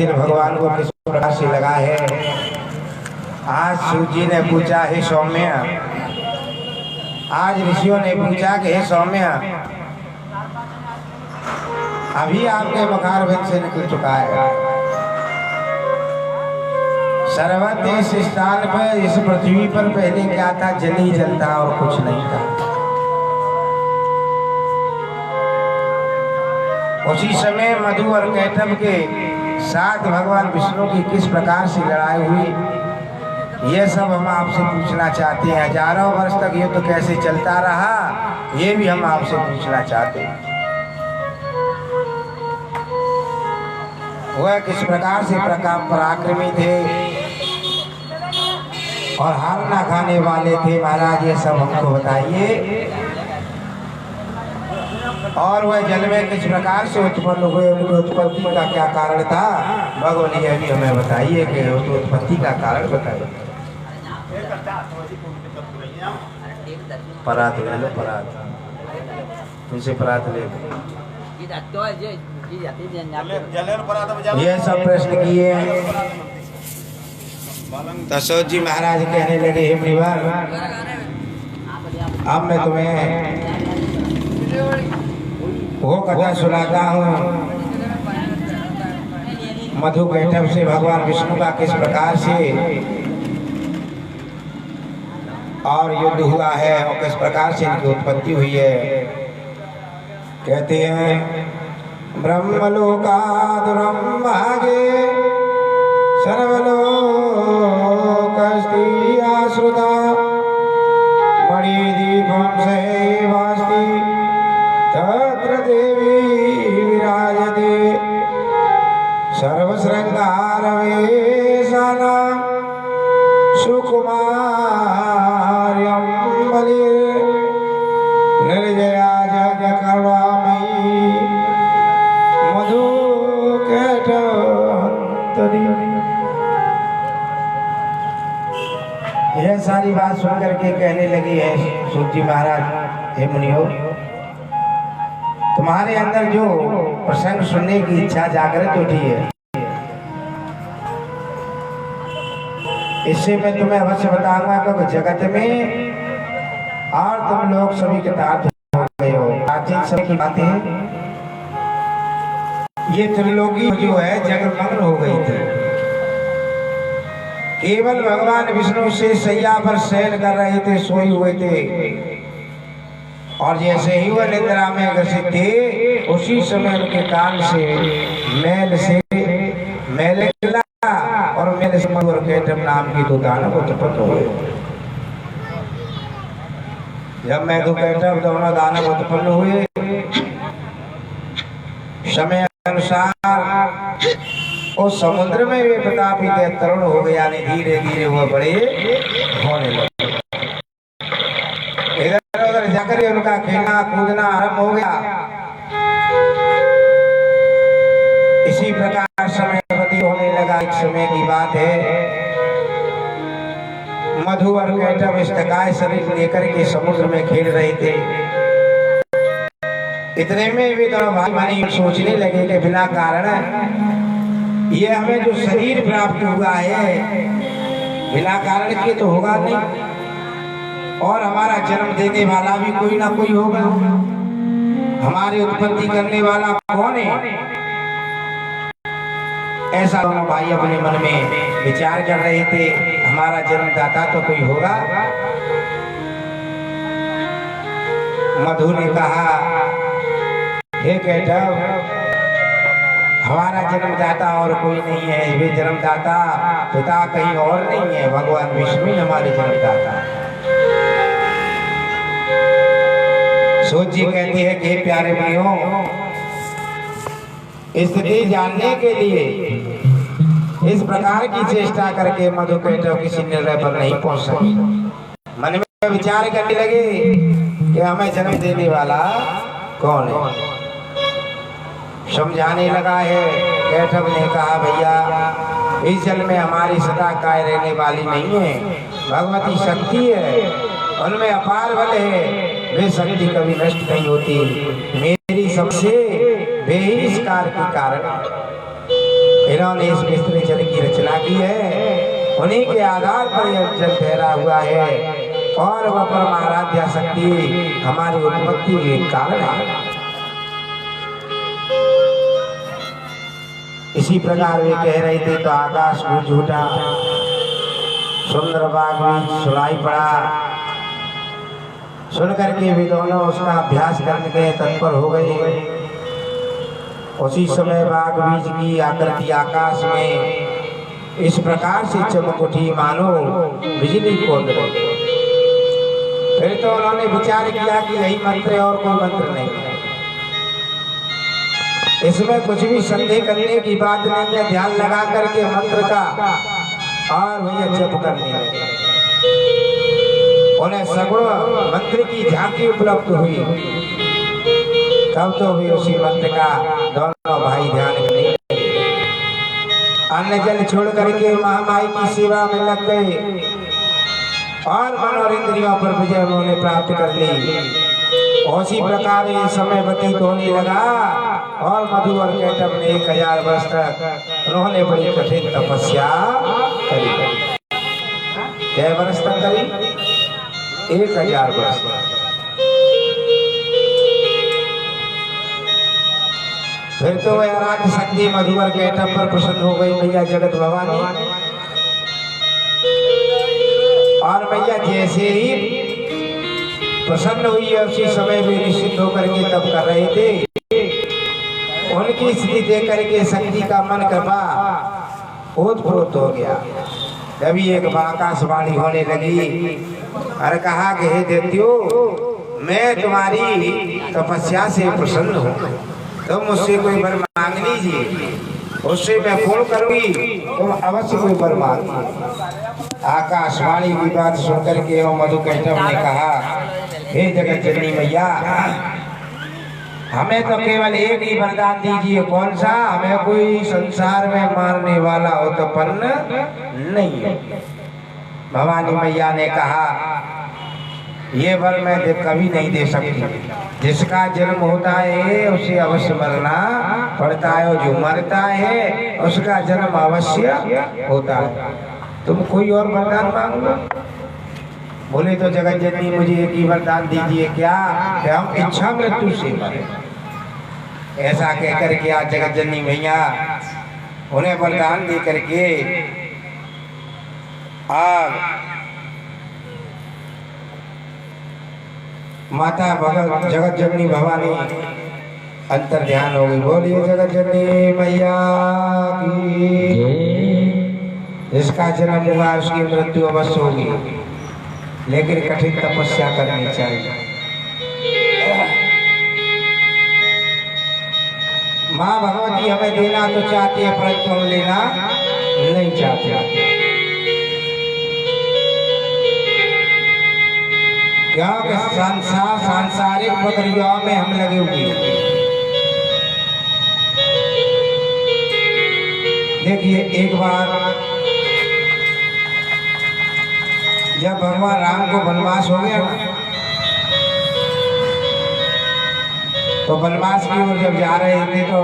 भगवान को किस प्रकार से लगा है। आज शिव जी ने पूछा है सौम्य, आज ऋषियों ने पूछा कि हे सौम्य, अभी आपके बखार वंश से निकल चुका है। सर्वत्र इस स्थान पर, इस पृथ्वी पर पहले क्या था? जल ही जल था और कुछ नहीं था। उसी समय मधु और कैटभ के साथ भगवान विष्णु की किस प्रकार से लड़ाई हुई, ये सब हम आपसे पूछना चाहते हैं। हजारों वर्ष तक युद्ध कैसे चलता रहा, ये भी हम आपसे पूछना चाहते हैं। वह किस प्रकार से पराक्रमी थे और हार ना खाने वाले थे, महाराज ये सब हमको बताइए। और वह जल में किस प्रकार से उत्पन्न हुए, उनकी उत्पत्ति का क्या कारण था, भगवान ये भी हमें बताइए कि उस उत्पत्ति का कारण बताइए। परात ले लो, परात उनसे परात ले लो। ये सब प्रश्न किए। दशरथ जी महाराज कहने लगे, हे मुनिवर, अब मैं तुम्हें वो कथा सुनाता हूँ मधु कैटभ से भगवान विष्णु का किस प्रकार से और युद्ध हुआ है और किस प्रकार से इनकी उत्पत्ति हुई है। कहते हैं, ब्रह्मलोकादुरम भागे सर्वलोकस्ति आश्रुता मणिदीपं सहैवास्ति तत्र देवी विराजते सर्वशृंगारवेशानां सुकुमार्यं बलिर् निर्जया जगकर्वामयी मधु कैटभंतरि। यह सारी बात सुन करके कहने लगी है सूत जी महाराज, हे मुनियो, तुम्हारे अंदर जो प्रसंग सुनने की इच्छा जागृत उठी है, इससे मैं तुम्हें अवश्य बताऊंगा कि जगत में और तुम लोग सभी कृतार्थ हो गए हो। प्राचीन समय की बातें हैं, ये त्रिलोकी जो है जगमग्न हो गई थी। केवल भगवान विष्णु से सैया पर शयन कर रहे थे, सोए हुए थे, और जैसे ही वह निद्रा में ग्रसित थे, उसी समय उनके कान से मैल निकला और मैल से मधु और कैटभ नाम की दो दानव उत्पन्न हुए। जब मधु कैटभ दोनों दानव उत्पन्न हुए, समय अनुसार उस समुद्र में वे प्रतापी तरुण हो गए, यानी धीरे धीरे वह बड़े होने लगे। इधर उधर जाकर उनका खेलना कूदना आरंभ हो गया। इसी प्रकार समय व्यतीत होने लगा। एक समय की बात है, मधु और कैटभ इष्टकाय शरीर लेकर के समुद्र में खेल रहे थे। इतने में वे दोनों भाई बहन सोचने लगे कि बिना कारण ये हमें जो शरीर प्राप्त हुआ है, बिना कारण के तो होगा नहीं, और हमारा जन्म देने वाला भी कोई ना कोई होगा। हमारी उत्पत्ति करने वाला कौन है? ऐसा दोनों भाई अपने मन में विचार कर रहे थे। हमारा जन्मदाता तो कोई होगा। मधु ने कहा, हे कैटभ, हमारा जन्मदाता और कोई नहीं है। वे जन्मदाता पिता कहीं और नहीं है, भगवान विष्णु ही हमारे जन्मदाता। सूत जी कहती है कि प्यारे मुनियों, स्थिति जानने के लिए इस प्रकार की चेष्टा करके मधु कैटभ किसी निर्णय पर नहीं पहुंच सके। मन में विचार करने लगे कि हमें जन्म देने वाला कौन है। समझाने लगा है। कैटभ ने कहा, भैया, इस जल में हमारी सदा काय रहने वाली नहीं है, भगवती शक्ति है, उनमें अपार बल है, वे शक्ति कभी नष्ट नहीं होती। मेरी सबसे वे ही इस कार्य के कारण इन्होंने इस मिस्र जल की रचना की है, उन्हीं के आधार पर यह जल ठहरा हुआ है और वह परमाराध्या शक्ति हमारी उत्पत्ति के कारण है। इसी प्रकार वे कह रहे थे तो आकाश भी झूठा, सुंदर बाग भी सुनाई पड़ा। सुन करके वे दोनों उसका अभ्यास करने के तत्पर हो गए। उसी समय बाग बीज की आकृति आकाश में इस प्रकार से चमक उठी मानो बिजली कौंध रही। फिर तो उन्होंने विचार किया कि यही मंत्र है और कोई मंत्र नहीं है, इसमें कुछ भी संदेह करने की बात नहीं है। ध्यान लगा करके मंत्र का और भैया जप करने लगे। उन्हें सगुण मंत्र की झांकी उपलब्ध हुई। तब तो भी उसी मंत्र का दोनों भाई ध्यान करने लगे। अन्न जल छोड़ करके महामाई की सेवा में लग गए और मन और इंद्रियों पर विजय उन्होंने प्राप्त कर ली। उसी प्रकार ये समय व्यतीत होने लगा और मधु और कैटभ ने 1000 वर्ष तक उन्होंने बड़ी कठिन तपस्या करी। कै वर्ष तक करी? 1000 वर्ष। फिर तो वह आराध्य शक्ति मधु और कैटभ पर प्रसन्न हो गई मैया जगत भवानी। और मैया जैसे ही प्रसन्न हुई उसी समय वे निश्चित होकर के तप कर रहे थे। उनकी स्थिति देख करके शक्ति का मन कृपा ओतप्रोत हो गया। तभी एक आकाशवाणी होने लगी और कहा कि हे दैत्यो, मैं तुम्हारी तपस्या से प्रसन्न हूँ, तुम मुझसे कोई वर मांग लीजिए, उससे मैं पूर्ण करूंगी, तुम अवश्य कोई वर मांगिए। आकाशवाणी की बात सुनकर के मधु कैटभ ने कहा, हे जगत जननी मैया, हमें तो केवल एक ही वरदान दीजिए। कौन सा? हमें कोई संसार में मारने वाला उत्पन्न नहीं है। भवानी मैया ने कहा, ये वर मैं कभी नहीं दे सकती। जिसका जन्म होता है उसे अवश्य मरना पड़ता है, और जो मरता है उसका जन्म अवश्य होता है। तुम कोई और वरदान मांग लो। बोले तो जगत जननी मुझे एक ही वरदान दीजिए। क्या? कि हम इच्छा मृत्यु से मरे। ऐसा कहकर के आज जगत जननी मैया उन्हें वरदान दे करके माता भगत जगत जननी भवानी अंतर ध्यान हो गई। बोलिए जगत जननी मैया की। जिसका जन्म हुआ उसकी मृत्यु अवश्य होगी, लेकिन कठिन तपस्या करनी चाहिए। माँ भगवती हमें देना तो चाहती है, परंतु हम लेना नहीं चाहते। क्योंकि सांसारिक प्रक्रियाओं में हम लगे हुए हैं। देखिए, एक बार जब भगवान राम को वनवास हो गया ना, तो वनवास की ओर जब जा रहे थे तो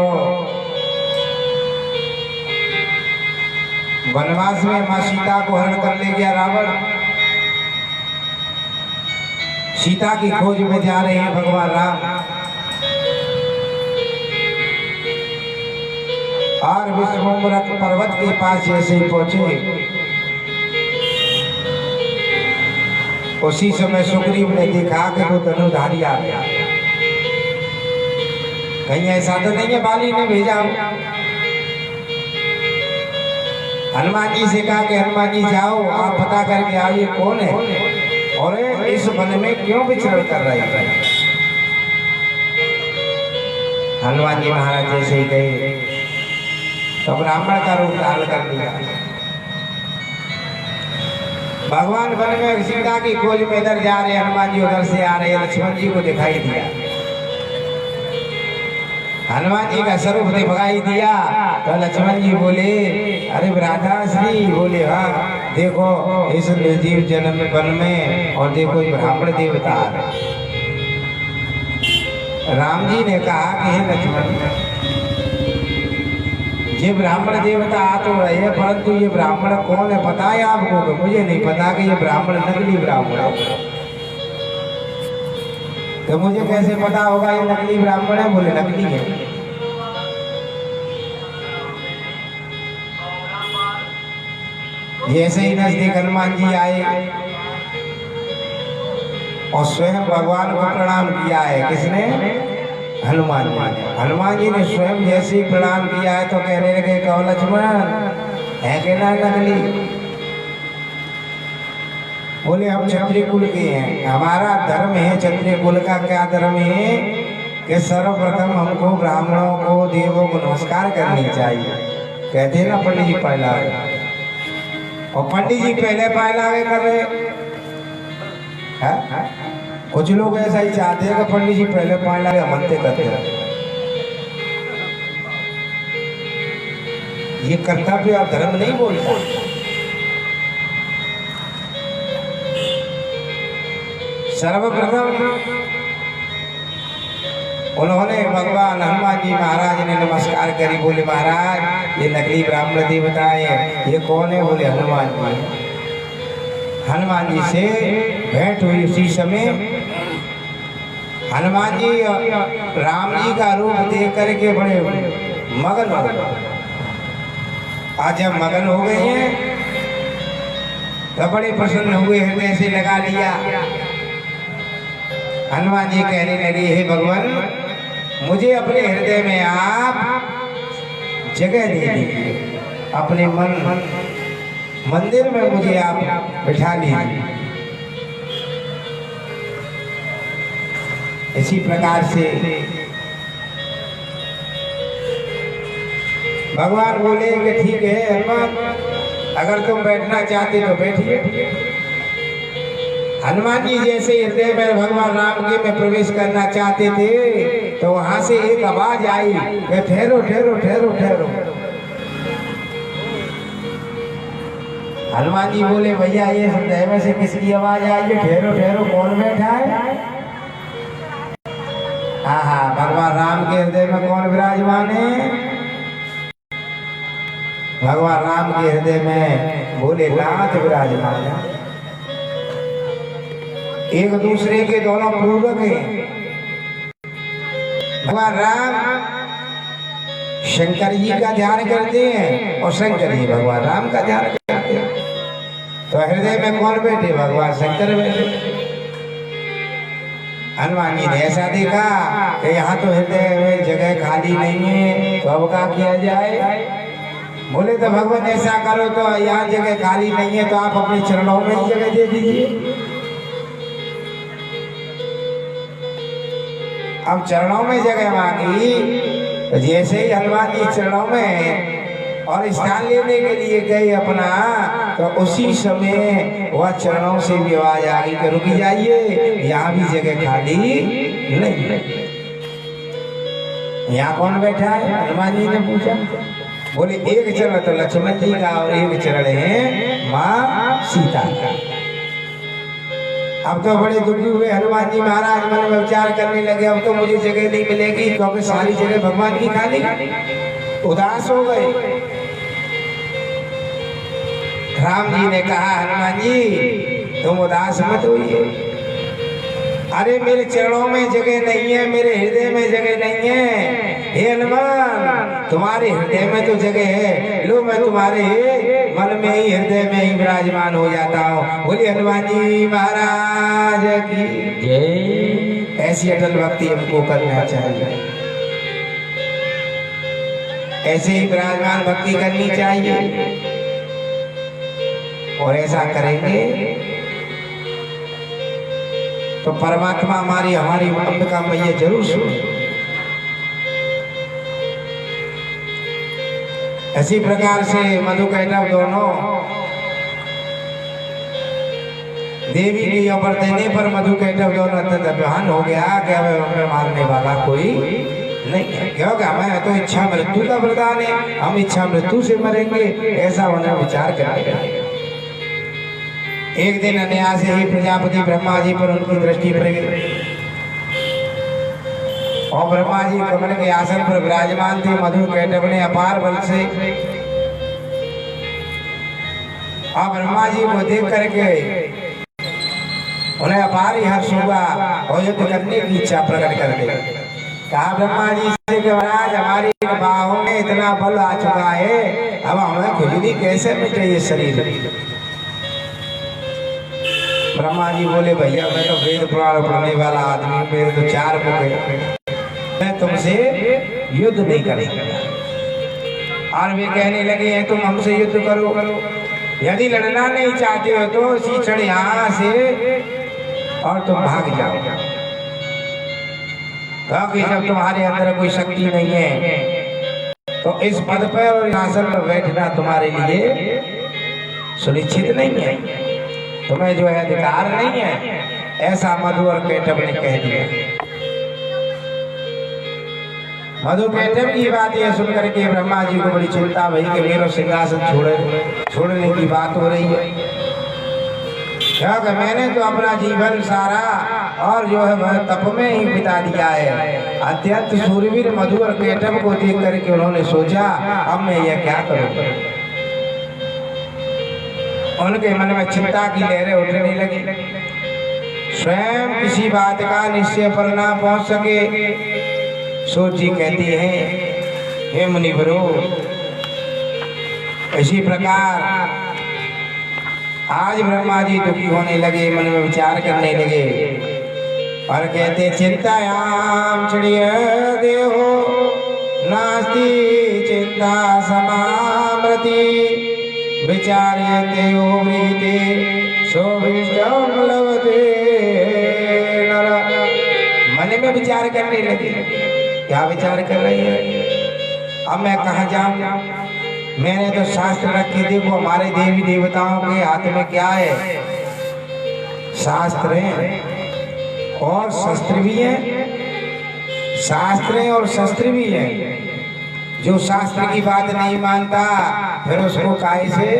वनवास में माँ सीता को हरण कर ले गया रावण। सीता की खोज में जा रहे हैं भगवान राम, और विश्वम्भर पर्वत के पास जैसे ही पहुंचे, उसी समय सुग्रीव ने देखा कि वो धनुधारी आ गया। कहीं ऐसा तो नहीं है बाली ने भेजा? हनुमान जी से कहा कि हनुमान जी जाओ, आप पता करके आइए कौन है और इस वन में क्यों विचरण कर रहे हैं। हनुमान जी महाराज जैसे ही गए तो ब्राह्मण का रूप धारण कर लिया। भगवान वन में सीता की खोज में इधर जा रहे, हनुमान जी उधर से आ रहे, लक्ष्मण जी को दिखाई दिया। हनुमान जी का स्वरूप दिखाई दिया तो लक्ष्मण जी बोले, अरे राधा श्री। बोले, हाँ देखो इस निर्जीव जन्म वन में, और देखो ब्राह्मण देवता। राम जी ने कहा कि हे लक्ष्मण, ये ब्राह्मण देवता आ तो रहे हैं, परंतु ये ब्राह्मण कौन है पता है आपको? कि मुझे नहीं पता कि ये ब्राह्मण नकली ब्राह्मण है। तो मुझे कैसे पता होगा ये नकली ब्राह्मण है? बोले नकली है। ऐसे ही नजदीक हनुमान जी आए और स्वयं भगवान को प्रणाम किया है। किसने? हनुमान जी। हनुमान जी ने स्वयं जैसे ही प्रणाम किया है तो कहने लगे कहो लक्ष्मण है कि ना नकली? बोले हम क्षत्रिय कुल के हैं, हमारा धर्म है क्षत्रिय कुल का। क्या धर्म है? कि सर्वप्रथम हमको ब्राह्मणों को देवों को नमस्कार करनी चाहिए। कहते हैं ना पंडित जी पहला, और पंडित जी पहले पहला कर रहे हैं। कुछ लोग ऐसा ही चाहते हैं कि पंडित जी पहले पहला मनते करते हैं। ये कर्तव्य और धर्म नहीं बोलता। सर्वप्रथम उन्होंने भगवान हनुमान जी महाराज ने नमस्कार करी। बोले महाराज ये नकली ब्राह्मण देवता है, ये कौन है? बोले हनुमान जी। हनुमान जी से भेंट हुई उसी समय हनुमान जी राम जी का रूप देख करके बड़े मगन हो गए। आज जब मगन हो गए हैं तो बड़े प्रसन्न हुए, हृदय से लगा लिया। हनुमान जी कहने लगे हे भगवान मुझे अपने हृदय में आप जगह दे दीजिए, अपने मन मंदिर में मुझे आप बिठा लीजिए। इसी प्रकार से भगवान बोले कि ठीक है हनुमान, अगर तुम बैठना चाहते तो बैठिए। हनुमान जी जैसे हृदय में भगवान राम के में प्रवेश करना चाहते थे तो वहां से एक आवाज आई कि ठहरो ठहरो ठहरो ठहरो। हनुमान जी बोले भैया ये हृदय में से किसकी आवाज आई है? ठहरो ठहरो कौन बैठा है? हाँ भगवान राम के हृदय में कौन विराजमान है? भगवान राम के हृदय में भोलेनाथ विराजमान है। एक दूसरे के दोनों पूरक हैं। भगवान राम शंकर जी का ध्यान करते हैं और शंकर जी भगवान राम का ध्यान करते हैं। तो हृदय में कौन बैठे? भगवान शंकर बैठे। हनुमान जी ने ऐसा देखा कि यहाँ तो हृदय में जगह खाली नहीं है, तो अब क्या किया जाए? बोले तो भगवान ऐसा करो तो यहाँ जगह खाली नहीं है तो आप अपने चरणों में ही जगह दे दीजिए। अब चरणों में जगह मांगी तो जैसे ही हनुमान जी चरणों में और स्थान लेने के लिए गए अपना, तो उसी समय वह चरणों से भी आवाज आ गई कि रुक जाइए, यहाँ भी जगह खाली नहीं। यहाँ कौन बैठा है? हनुमान जी ने पूछा। बोले एक चरण तो लक्ष्मण जी का और एक चरण है माँ सीता का। अब तो बड़े दुखी हुए हनुमान जी महाराज, मन में विचार करने लगे अब तो मुझे जगह नहीं मिलेगी क्योंकि सारी जगह भगवान की खाली। उदास हो गए। राम जी ने कहा हनुमान जी तुम उदास मत होइए। अरे मेरे चरणों में जगह नहीं है, मेरे हृदय में जगह नहीं है। हे हनुमान तुम्हारे हृदय में तो जगह है, लो मैं तुम्हारे मन में ही हृदय में ही विराजमान हो जाता हूँ। बोलिए हनुमान जी महाराज की जय। ऐसी अटल भक्ति हमको करना चाहिए, ऐसे ही विराजमान भक्ति करनी चाहिए। और ऐसा करेंगे तो परमात्मा हमारी अंबिका मैया जरूर सुन। इसी प्रकार से मधु कैटभ दोनों देवी की अवर देने पर मधु कैटभ दोनों अत्यंत अभिमान हो गया कि अब हमें मारने वाला कोई नहीं है, क्योंकि हमें तो इच्छा मृत्यु का वरदान है, हम इच्छा मृत्यु से मरेंगे, ऐसा होना विचार करेंगे। एक दिन अनायास ही प्रजापति ब्रह्मा जी पर उनकी दृष्टि पड़ गई। और ब्रह्मा जी कमल के आसन पर विराजमान थे। मधु कैटभ ने अपार बल से और ब्रह्मा जी को देख करके उन्हें अपार ही हर्ष हुआ और युद्ध करने की इच्छा प्रकट कर दी। कहा ब्रह्मा जी से कि महाराज हमारी बाहों में इतना बल आ चुका है, अब हमें खुजली कैसे मिटे ये शरीर। ब्रह्मा जी बोले भैया मैं तो वेद पुराण पढ़ने वाला आदमी, मेरे तो 4 मुख है, मैं तुमसे युद्ध नहीं कर सकता। और वे कहने लगे हैं तुम हमसे युद्ध करो, यदि लड़ना नहीं चाहते हो तो इसी क्षण यहाँ से और तुम भाग जाओ, क्योंकि जब तुम्हारे अंदर कोई शक्ति नहीं है तो इस पद पर और आसन पर बैठना तुम्हारे लिए सुनिश्चित नहीं है, तुम्हें जो है अधिकार नहीं है। ऐसा मधु और कैटभ ने कह दिया। मधु कैटभ की बात यह सुनकर के ब्रह्मा जी को बड़ी चिंता हुई कि मेरा सिंहासन छोड़ने की बात हो रही है, क्योंकि मैंने तो अपना जीवन सारा और जो है वह तप में ही बिता दिया है। अत्यंत सूरवीर मधु और कैटभ को देख करके उन्होंने सोचा अब मैं यह क्या करूं। उनके मन में चिंता की लहरें उठने लगी। स्वयं किसी बात का निश्चय पर ना पहुंच सके, सोची कहती हैं हे मुनिवरो, इसी प्रकार आज ब्रह्मा जी दुखी होने लगे, मन में विचार करने लगे और कहते चिंतायाम चिड़िय देहो नास्ति चिंता समामृति विचार्यते ओमृते सोभिष्टं लभते नर। मन में विचार करने लगे, क्या विचार कर रही है, अब मैं कहाँ जाऊं। मैंने तो शास्त्र रखे, देखो हमारे देवी देवताओं के हाथ में क्या है, शास्त्र हैं और शस्त्र भी हैं, शास्त्र हैं और शस्त्र भी हैं। जो शास्त्र की बात नहीं मानता फिर उसको काहे से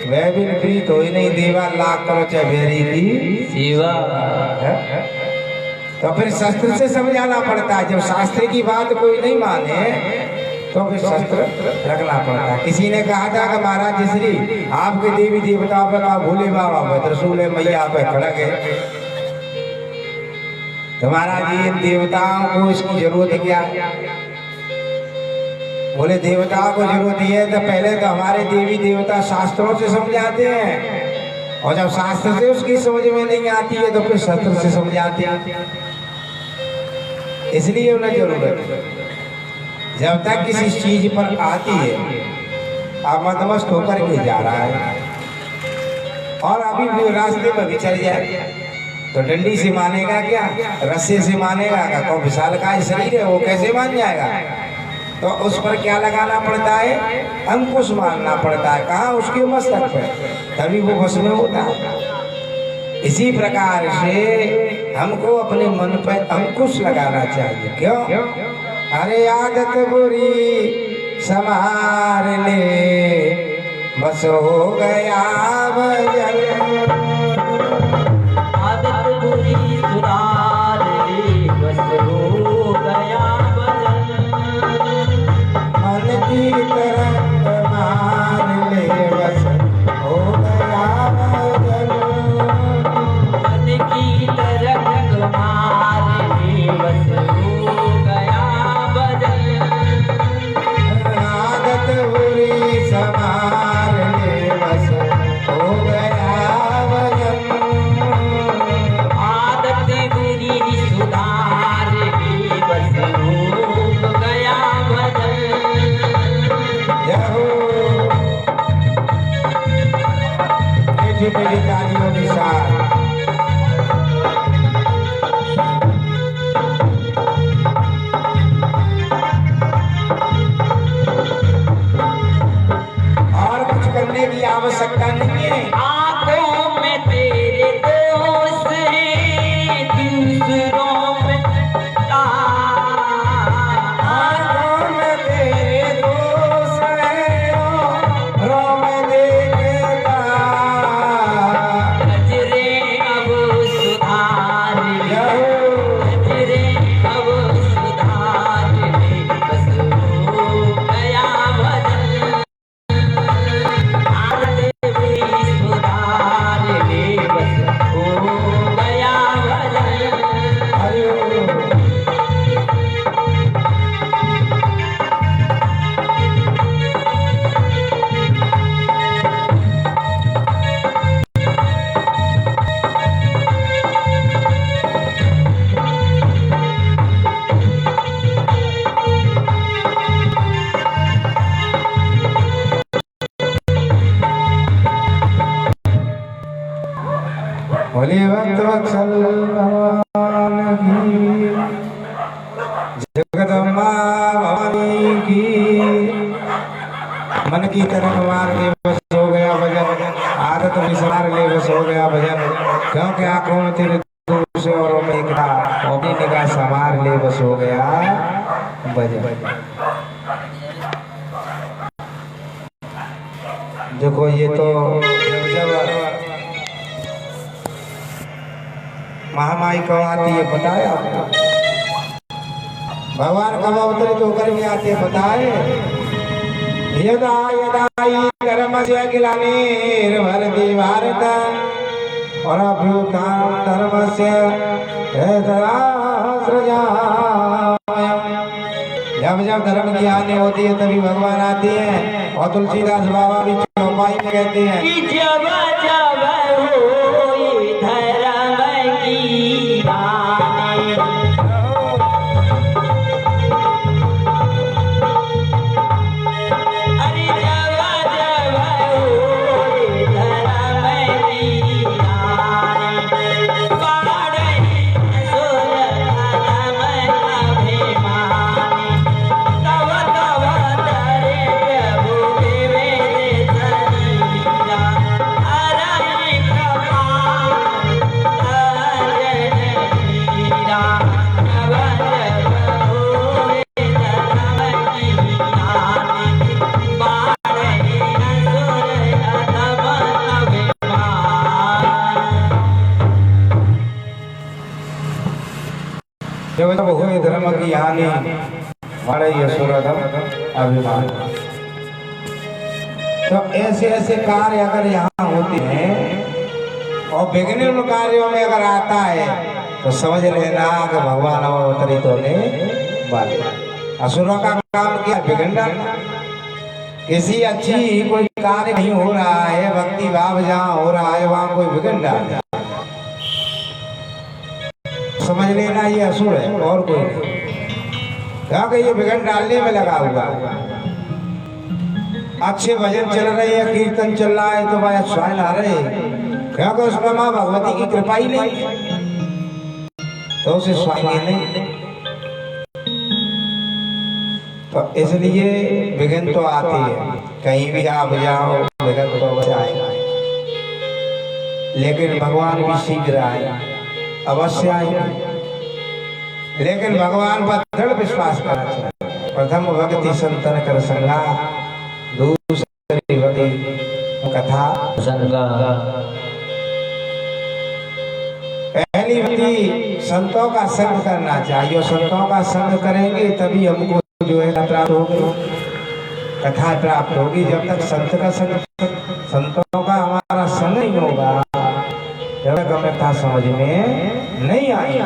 वह भी प्रीत हो ही नहीं, देवा लाख करो चाहे भेरी की सेवा। तो फिर शस्त्र से समझाना पड़ता है। जब शास्त्र की बात कोई नहीं माने तो फिर शस्त्र रखना पड़ता है। किसी ने कहा था कि महाराज जसरी आपके देवी देवता पर आप भोले बाबा पे त्रिशूल मैया पे खड़क है, तो महाराज जी इन देवताओं को इसकी जरूरत क्या है। बोले देवताओं को जरूरत है तो पहले तो हमारे देवी देवता शास्त्रों से समझाते हैं, और जब शास्त्र से उसकी समझ में नहीं आती है तो फिर शस्त्र से समझाते हैं। इसलिए उन्हें जरूरत है। जब तक किसी चीज पर आती है, आप मतमस्त होकर के जा रहा है और अभी भी रास्ते में भी चल जाए तो डंडी से मानेगा क्या, रस्से से मानेगा क्या, तो विशाल का शरीर है वो कैसे मान जाएगा। तो उस पर क्या लगाना पड़ता है, अंकुश मारना पड़ता है। कहाँ, उसके मस्तक पर, तभी वो वश में होता है। इसी प्रकार से हमको अपने मन पर अंकुश लगाना चाहिए। क्यों, अरे आदत बुरी संभार ले बस हो गया भजन, आदत बुरी सुधार ले बस हो गया भजन, मन की तरंग मार ले बस हो गया भजन, मन की तरंग मार ले बस हो गया भजन, आदत बुरी संभार ले बस हो गया भजन, आदत बुरी सुधार ले बस हो गया भजन। मीठी मीठी तालियों के साथ और कुछ करने की आवश्यकता नहीं है। आंखों में तेरे दोस्त हैं, दूसरों में आंखों में तेरे दोस्त हैं, औरों में देखता नजरे अब सुधार, नजरे अब सुधार, बोले भक्त वत्सल भगवान की, जगदम्बा भवानी की। मन की तरफ मार ले बस हो गया भजन, आदत में सवार ले बस हो गया भजन, क्योंकि आंखों में तेरे दूर से और में एक अपनी निगाह संवार ले बस हो गया भजन। देखो ये तो जब महामाई कब आती है बताया आपको? भगवान कब अवतरित होकर भी आते हैं बताए? यदा यदा कर्मस्य ग्लानिर्भवति भारत और अभ्युत्थानं धर्मस्य जब जब धर्म की हानि होती है तभी भगवान आते हैं। और तुलसीदास बाबा भी चौपाई में कहते हैं जब जब होई धर्म की हानि, अरे जब जब होई धर्म की हानि, बाढ़ई सुर धर्म अभिमानी, तब तब तरे प्रभु देवे सरीरा, अरण्य कृपाण अजन हीरा, जब जब होई धर्म की हानि, बाढ़ई सुर धर्म अभिमानी। जब जब हुए धर्म की हानि बड़े यशोरधम अभिमान। तो ऐसे ऐसे कार्य अगर यहाँ होते हैं और विघ्न कार्यों में अगर आता है तो समझ लेना कि भगवान अवतरित होने वाले। असुरों का काम क्या? विघ्न। किसी अच्छी कोई कार्य नहीं हो रहा है, भक्ति भाव जहाँ हो रहा है वहाँ कोई विघ्न डाल जाए, समझ लेना ये असुर है और कोई नहीं। क्योंकि ये विघ्न डालने में लगा हुआ है। अच्छे भजन चल रहे हैं, कीर्तन चल रहा है तो भाई स्वाइन आ रहे, क्योंकि उसमें माँ भगवती की कृपा ही नहीं तो उसे स्वाइन नहीं। तो इसलिए विघ्न तो आती है, कहीं भी आप जाओ विघ्न तो आएगा, लेकिन भगवान भी शीघ्र आए, अवश्य आएंगे। लेकिन भगवान पर दृढ़ विश्वास करना चाहिए। प्रथम भक्ति संतन कर संगा, दूसरी भक्ति कथा संगा। पहली भक्ति संतों का संग करना चाहिए, संतों का संग करेंगे तभी हमको जो है प्राप्त होगी, कथा प्राप्त होगी। जब तक संत का संग, संतों का हमारा संग नहीं होगा जब तक हमें कथा समझ में नहीं आई।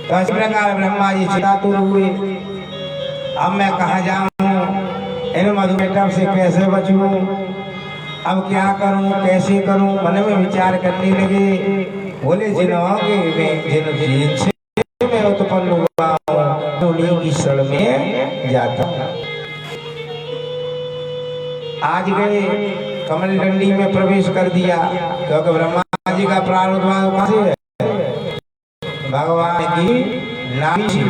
तो इस प्रकार ब्रह्मा जी चितातुर हुए, अब मैं कहाँ जाऊं, इन मधुमेह से कैसे बचूं, अब क्या करूं, कैसे करूं, मन में विचार करने लगे। बोले जिनसे मैं उत्पन्न हुआ हूं उन्हीं की शरण में जाता हूं। आज गए कमल डंडी में प्रवेश कर दिया, क्योंकि ब्रह्मा जी का प्रादुर्भाव कहाँ से है? भगवान की नाभि से,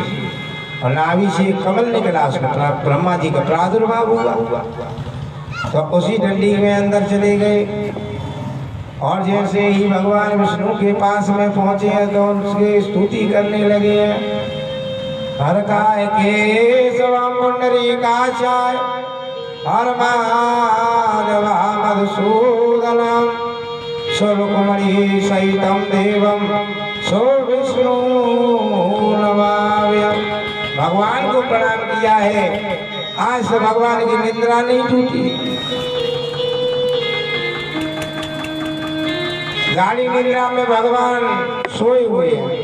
और नाभि से कमल निकला, उसका ब्रह्मा जी का प्रादुर्भाव हुआ। तो उसी डंडी में अंदर चले गए, और जैसे ही भगवान विष्णु के पास में पहुंचे हैं तो उसकी स्तुति करने लगे हैं। हर काय केशवम पुंडरीकाक्षाय हर माधवा मधुसूदनम स्वरूपमणि सहितम देवम सो विष्णु नमाम्यहम्। भगवान को प्रणाम किया है, आज से भगवान की निद्रा नहीं टूटी। गाड़ी निद्रा में भगवान सोए हुए हैं,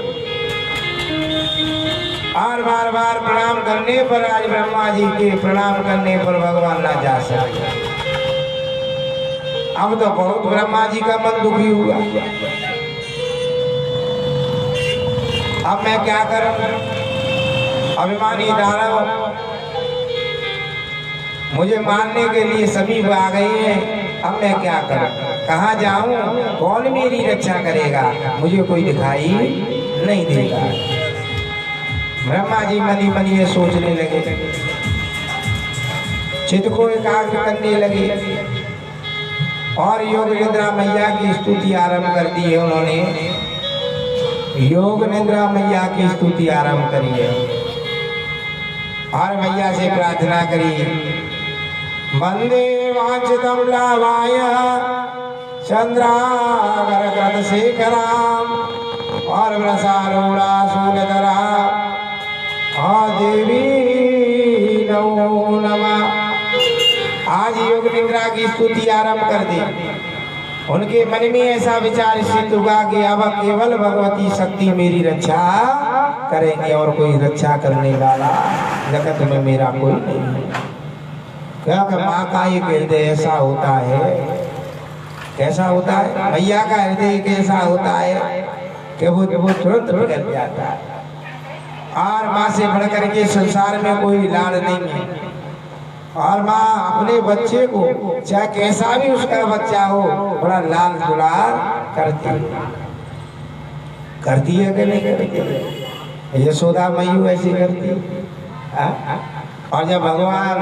और बार बार प्रणाम करने पर, आज ब्रह्मा जी के प्रणाम करने पर भगवान ना जा सके। अब तो बहुत ब्रह्मा जी का मन दुखी हुआ, अब मैं क्या करूं, अभिमानी दानव मुझे मारने के लिए सभी आ गई हैं, अब मैं क्या करूं। कहाँ जाऊं, कौन मेरी रक्षा करेगा, मुझे कोई दिखाई नहीं देगा। ब्रह्मा जी मनी मनी ये सोचने लगे, चित्त को एकाग्र करने लगे और योग निद्रा मैया की स्तुति आरंभ कर दी है। उन्होंने योग निद्रा मैया की स्तुति आरंभ करी है और मैया से प्रार्थना करी, वंदे वांछितं लाभाय चंद्रागर शेखराम और वृषारूढ़ा शूलधरा देवी नमो नमः। आज योग निद्रा की स्तुति आरंभ कर दी। उनके मन में ऐसा विचार स्थित हुआ कि अब केवल भगवती शक्ति मेरी रक्षा करेंगे और कोई रक्षा करने वाला जगत में मेरा कोई नहीं है। क्योंकि माँ का एक हृदय ऐसा होता है, कैसा होता है, मैया का हृदय कैसा होता है कि वो तुरंत पिघल जाता है। और माँ से बढ़कर के संसार में कोई लाड नहीं है। और माँ अपने बच्चे को चाहे कैसा भी उसका बच्चा हो बड़ा लाल दुलार करती है कि नहीं करती? यशोदा मैयू ऐसी करती है। और जब भगवान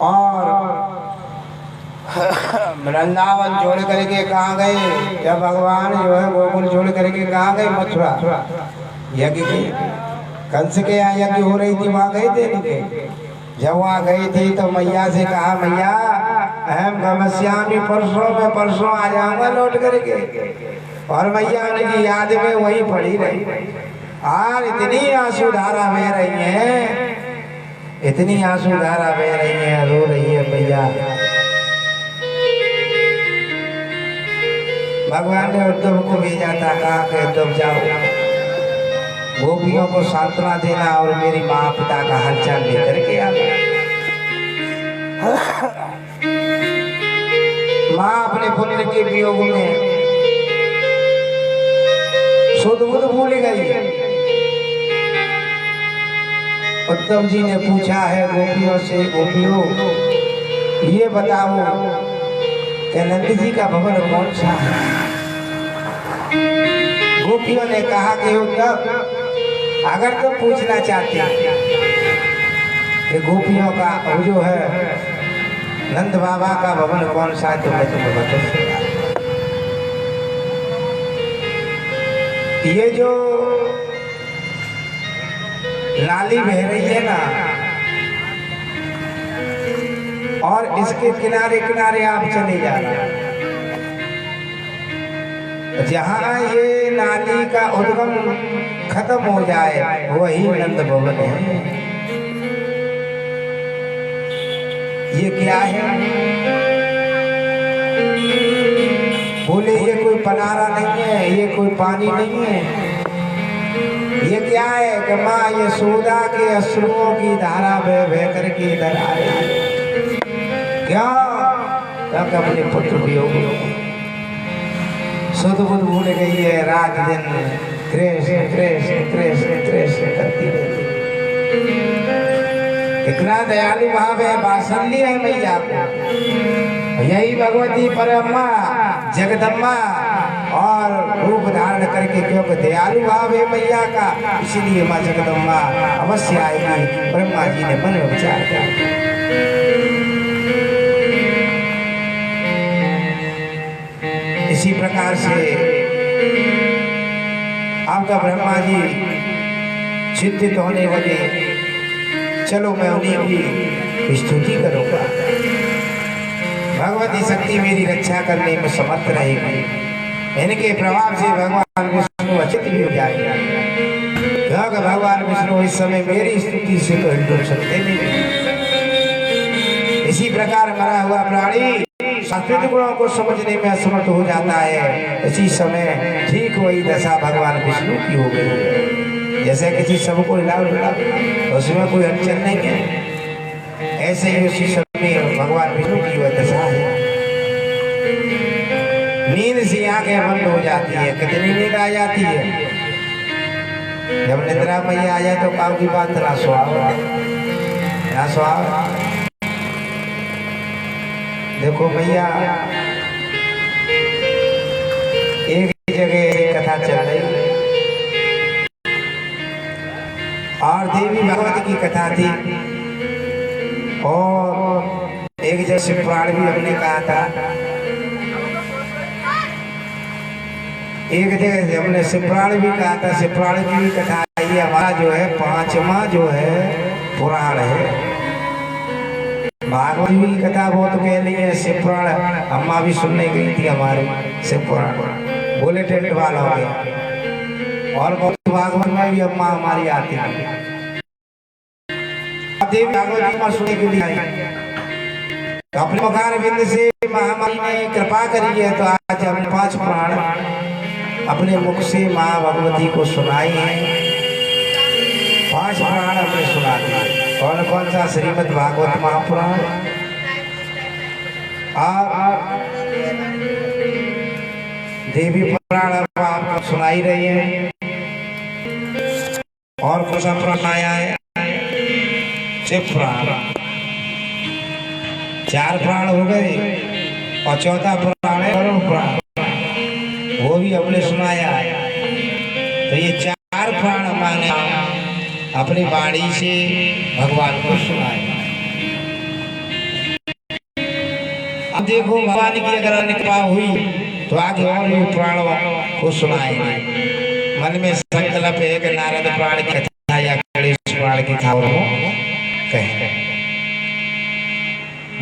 और वृंदावन छोड़ करके कहाँ गए, जब भगवान जो है गोकुल छोड़ करके कहाँ गए, मथुरा यज्ञ के कंस के यहाँ यज्ञ हो रही थी, वहाँ गए थे नहीं? जब वहाँ गई थी तो मैया से कहा, मैया अहम गमस्यामी परसों में परसों आ जाऊंगा लौट करके। और मैया उनकी याद में वही पड़ी रही और इतनी आंसू धारा बह रही है, इतनी आंसू धारा बह रही है, रो रही है मैया। भगवान ने उद्धव को भेजा था, कहा कि उद्धव जाओ गोपियों को सांत्वना देना और मेरी माँ पिता का हालचाल लेकर के आ। माँ अपने पुत्र के वियोग में सुध बुध भूल गई। उत्तम जी ने पूछा है गोपियों से, गोपियों ये बताओ कि नंद जी का भवन कौन सा है? गोपियों ने कहा कि उद्धव अगर तुम पूछना चाहते कि गोपियों का जो है नंद बाबा का भवन कौन सा है तो मैं तुम्हें बता दूंगा। ये जो नाली बह रही है ना, और इसके किनारे किनारे आप चले जाना, जहाँ ये नाली का उद्गम खत्म हो जाए वही नंद भवन है। ये क्या है? बोले ये कोई पनारा नहीं है, ये कोई पानी नहीं है, ये क्या है कि माँ यशोदा के अश्रुओं की धारा बह बह करके इधर आए। क्या अपने पुत्र वियोग सुध बुध भूल गई है, रात दिन कृष्ण कृष्ण कृष्ण कृष्ण करती रहती। इतना दयालु भाव है, वात्सल्य है मैया को। यही भगवती परम्मा जगदम्बा और रूप धारण करके, क्योंकि दयालु भाव है मैया का, इसलिए माँ जगदम्बा अवश्य आएगी। ब्रह्मा जी ने मन में विचार किया। इसी प्रकार से आपका ब्रह्मा जी चिंतित होने लगे, चलो मैं उन्हीं की स्तुति करूंगा, भगवती शक्ति मेरी रक्षा करने में समर्थ रहेगी। इनके प्रभाव से भगवान विष्णु अचित भी हो जाएगा, क्योंकि भगवान विष्णु इस समय मेरी स्तुति से तो हिल सकते नहीं। इसी प्रकार मरा हुआ प्राणी संस्कृत गुणों को समझने में असमर्थ हो जाता है। इसी समय ठीक वही दशा भगवान विष्णु की हो गई है। जैसे किसी शव को हिला उसमें कोई अड़चन नहीं है, ऐसे ही उसी समय भगवान विष्णु की वह दशा है। नींद से आंखें बंद हो जाती है। कितनी नींद आ जाती है? जब निद्रा मैया आ जाए तो काम की बात ना सुहावा, ना सुहावा। देखो भैया कथा चल रही और देवी भगवती की कथा थी। और एक जैसे पुराण भी हमने कहा था, एक जगह हमने शिवपुराण भी कहा था। शिवपुराण की भी कथा ये हमारा जो है 5वां जो है पुराण है। भागवत की कथा बहुत कह रही है। शिवपुराण अम्मा भी सुनने गई थी हमारे शिवपुराण, बोले टेंट वाला हो गया। और बहुत भागवत में भी अम्मा हमारी आती है। देवी भागवत में सुनने के लिए आई, अपने मुखार बिंद से महामारी ने कृपा करी है। तो आज हमने 5 पुराण अपने मुख से माँ भगवती को सुनाई है। 5 पुराण हमने सुना दिए। कौन कौन सा? श्रीमद् भागवत महापुराण और देवी पुराण आपको सुनाई रही है। और कौन सा पुराण आया है? शिव पुराण। 4 पुराण हो गए और 4था पुराण है वरुण पुराण, वो भी हमने सुनाया है। तो ये 4 पुराण हमने अपनी वाणी से भगवान को सुनाया। अब देखो भगवान की अगर कृपा हुई तो आगे और भी पुराणों को सुनाएंगे। मन में संकल्प है कि नारद पुराण की कथा या गणेश पुराण की कथा कहें।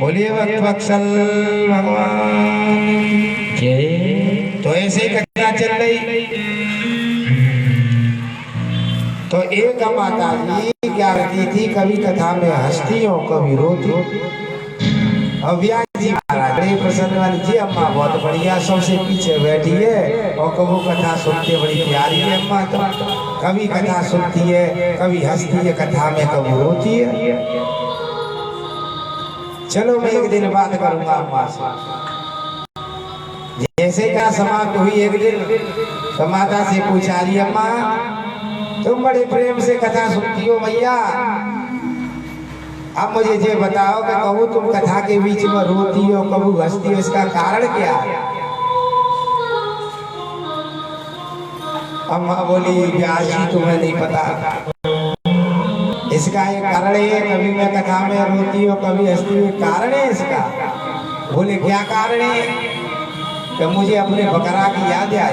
बोलिए वक्त वत्सल भगवान जय। तो ऐसे ही कथा चल रही। तो एक माता जी क्या करती थी, कभी कथा में हंसती और कभी रोती। और व्यास जी महाराज बड़े प्रसन्न वाली जी, अम्मा बहुत बढ़िया, सबसे पीछे बैठी है और कबू कथा सुनते बड़ी प्यारी है अम्मा। तो कभी कथा सुनती है, कभी हंसती है कथा में, कभी रोती है। चलो मैं एक दिन बात करूंगा अम्मा से। जैसे क्या समाप्त हुई एक दिन, तो माता से पूछा रही, अम्मा तुम बड़े प्रेम से कथा सुनती हो भैया, अब मुझे ये बताओ कि कबू तुम कथा के बीच में रोती हो, कबू हंसती हो, इसका कारण क्या है? अम्मा बोली, व्यास जी तुम्हें नहीं पता, इसका एक कारण है, कभी मैं कथा में रोती हूँ कभी हंसती हूँ, कारण है इसका। बोले क्या कारण है? कि मुझे अपने बकरा की याद आ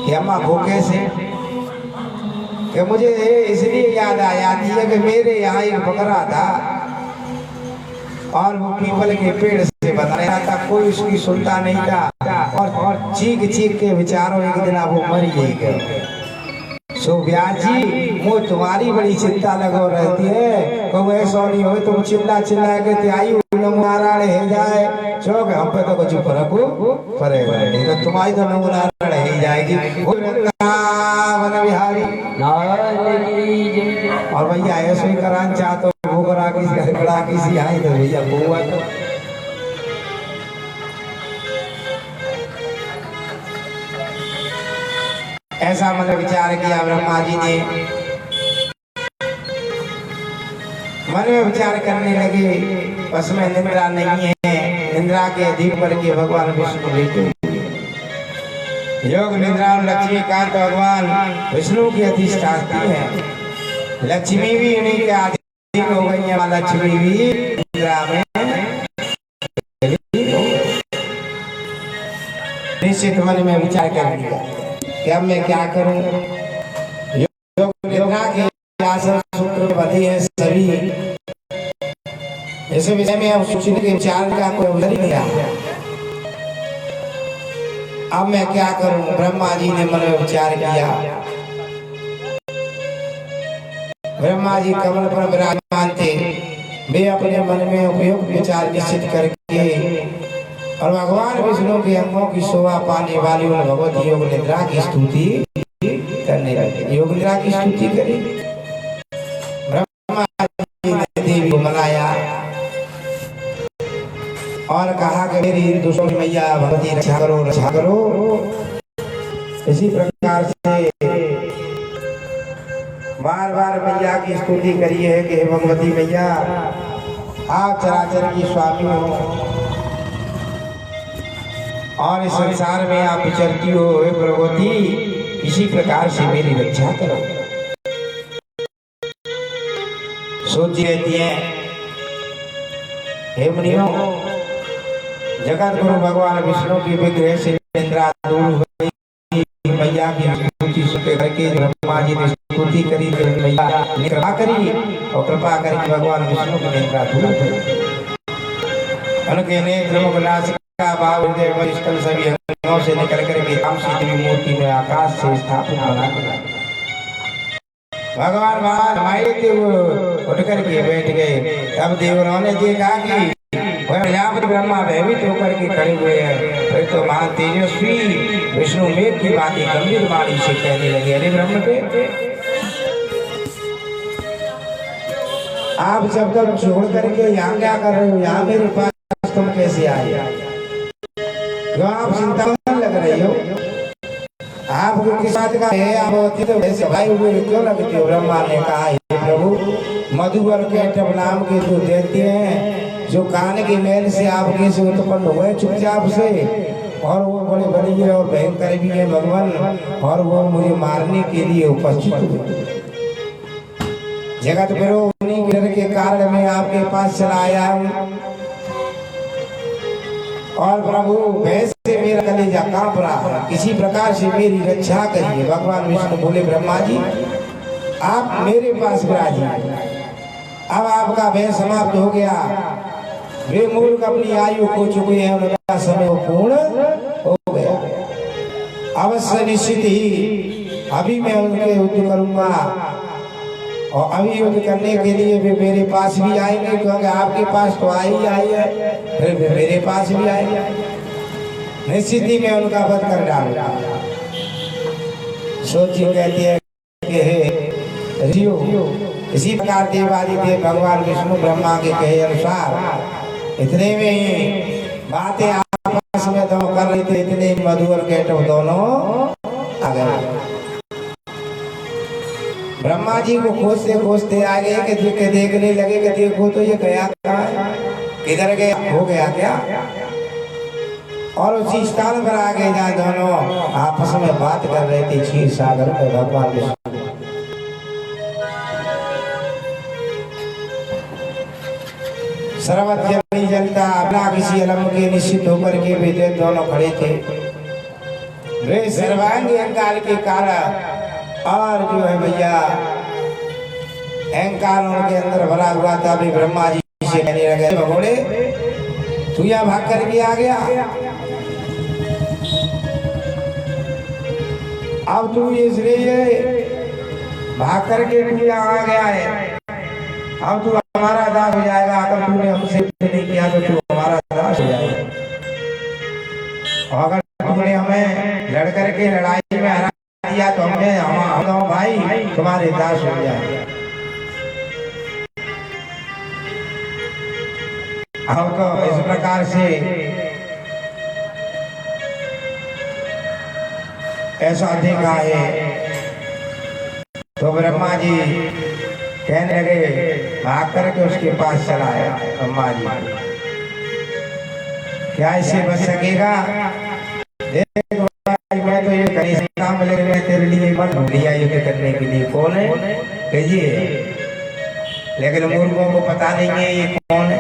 कि अम्मा भूखे से, कि मुझे इसलिए याद आ जाती है कि मेरे यहाँ एक बकरा था और वो पीपल के पेड़ से बता रहा था, कोई उसकी सुनता नहीं था और चीख चीख के बेचारों एक दिन वो मर ही गए। सो व्यास जी वो तुम्हारी बड़ी चिंता लगो रहती है, कहूँ ऐसा नहीं हो तुम चिल्ला चिल्ला के त्याई नारायण है जाए चौक हम पे तो कुछ फर्क पड़ेगा नहीं, तो तुम्हारी तो नारायण है जाएगी। बिहारी और भैया ऐसे ही करान चाह तो भूखरा किसी आई तो भैया बुआ तो ऐसा मतलब विचार किया ब्रह्मा जी ने। मन में विचार करने लगे, बस में निंद्रा नहीं है, निंद्रा के अधीन करके भगवान विष्णु लेटे। योग निद्रा लक्ष्मीकांत भगवान विष्णु की अधिष्ठात्री है। लक्ष्मी भी उन्हीं के अधीन हो गई है। लक्ष्मी भी निद्रा में निश्चित मन में विचार कर लिया कि अब मैं क्या करूं। योग निद्रा के आसन सूत्र में बंधी है सभी, इस विषय में अब सोचने के विचार का कोई अवसर ही नहीं आया। अब मैं क्या करूं? ब्रह्मा जी ने मन में विचार किया। ब्रह्मा जी कमल पर विराजमान थे, वे अपने मन में उपयुक्त विचार निश्चित करके और भगवान विष्णु के अंगों की शोभा पाने वाली उन भगवती योग निद्रा की स्तुति करने लगे। योग निद्रा की स्तुति करी। ब्रह्मा जी ने देवी को मनाया और कहा कि मेरी दुश्मन मैया भगवती रक्षा करो रक्षा करो। इसी प्रकार से बार बार मैया की स्तुति करी है कि भगवती मैया आप चराचर की स्वामी हो, और इस संसार में आप विचरती हो हे प्रभुवती, इसी प्रकार से मेरी रक्षा करो। सोचती रहती है, हे मुनियों, जगत गुरु भगवान विष्णु की विग्रह से निद्रा दूर हुई, मैया की स्तुति सुनकर करके ब्रह्मा जी ने स्तुति करी, मैया ने कृपा करी और कृपा करके भगवान विष्णु की निद्रा दूर हुई। उनके नेत्र मुख नासिका भाव हृदय वरिष्ठल सभी अंगों से निकल करके राम सीता की मूर्ति में आकाश से स्थापित बना दिया। भगवान बाहर माए थे, वो उठ करके बैठ गए। तब देवरों ने देखा कि प्रजापति ब्रह्मा भयभीत होकर के खड़े हुए हैं। फिर तो महान तेजस्वी विष्णु मेघ की बातें गंभीर वाणी से कहने लगे, अरे ब्रह्म देव, आप जब तक छोड़ करके यहाँ क्या कर रहे हो? यहाँ मेरे पास तुम कैसे आए? क्यों आप चिंता लग रही हो? आपको किस बात का है? आप तो वैसे भाई हुए क्यों लगते हो? ब्रह्मा ने कहा, हे प्रभु, मधुवर के नाम के जो देते हैं, जो कान की मैल से आपके से उत्पन्न हुए चुपचाप से, और वो बड़े बड़े और भयंकर भी है भगवान, और वो मुझे मारने के लिए उपस्थित हुए। जगत गुरु उन्हीं डर के कारण मैं आपके पास चला आया हूँ। और प्रभु वैसे मेरा कलेजा कांप रहा, किसी प्रकार से मेरी रक्षा करिए। भगवान विष्णु बोले, ब्रह्मा जी, आप मेरे पास विराजिए। अब आपका भय समाप्त हो गया। वे मूर्ख अपनी आयु खो चुके हैं, उनका समय पूर्ण हो गया। अवश्य निश्चित ही अभी मैं उनके युद्ध करूंगा, और अभी युद्ध करने के लिए वे मेरे पास भी आएंगे, क्योंकि आपके पास तो आई है, फिर वे मेरे पास भी आएंगे। निश्चित ही मैं उनका वध कर डालूंगा। सोची कहती है कि हे ऋषियों, इसी प्रकार देवादिदेव भगवान विष्णु ब्रह्मा के कहे अनुसार इतने में ही बातें आपस में दोनों कर रहे थे। इतने मधु और केटव दोनों आ गए। ब्रह्मा जी को खोजते खोजते आ गए कि देखने लगे कि देखो तो ये गया कहाँ है, किधर गया, हो गया क्या? और उसी स्थान पर आ गए जहाँ दोनों आपस में बात कर रहे थे। क्षीर सागर में भगवान विष्णु सर्वत्र नहीं जलता, अपना किसी अलम के निश्चित होकर के वे दोनों खड़े थे। वे सर्वांगी अहंकार के कारण, और जो है भैया अहंकार उनके अंदर भरा हुआ था। अभी ब्रह्मा जी से कहने लगे, भगोड़े, तू यहाँ भाग करके आ गया, अब तू इसलिए भाग करके तू यहाँ आ गया है, अब तू हमारा दास हो जाएगा। अगर तूने हमसे नहीं किया तो तू हमारा दास हो जाएगा, और अगर तुमने हमें लड़ करके लड़ाई में हरा दिया तो हम भाई तुम्हारे दास हो जाएंगे। हम तो इस प्रकार से ऐसा देखा है। तो ब्रह्मा जी कहने लगे, भाग करके उसके पास चला आया। ब्रह्मा जी, क्या इससे बच सकेगा? देख मैं तो ये कहीं से काम लेके मैं तेरे लिए मन ढूंढ लिया ये करने के लिए। कौन है? कहिए। लेकिन मूर्खों को पता नहीं है ये कौन है।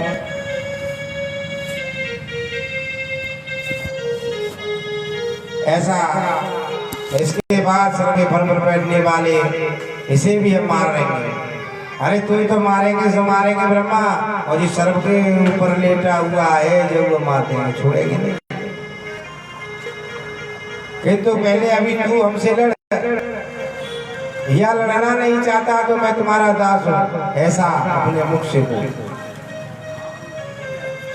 ऐसा इसके बाद सर के फल पर बैठने वाले इसे भी हम मार रहेंगे। अरे तू तो मारेंगे सो मारेंगे ब्रह्मा, और जिस सर्प के ऊपर लेटा हुआ है जो वो मारते हैं, छोड़ेंगे नहीं। किंतु पहले अभी तू हमसे लड़, या लड़ना नहीं चाहता तो मैं तुम्हारा दास हूं, ऐसा अपने मुख से बोल।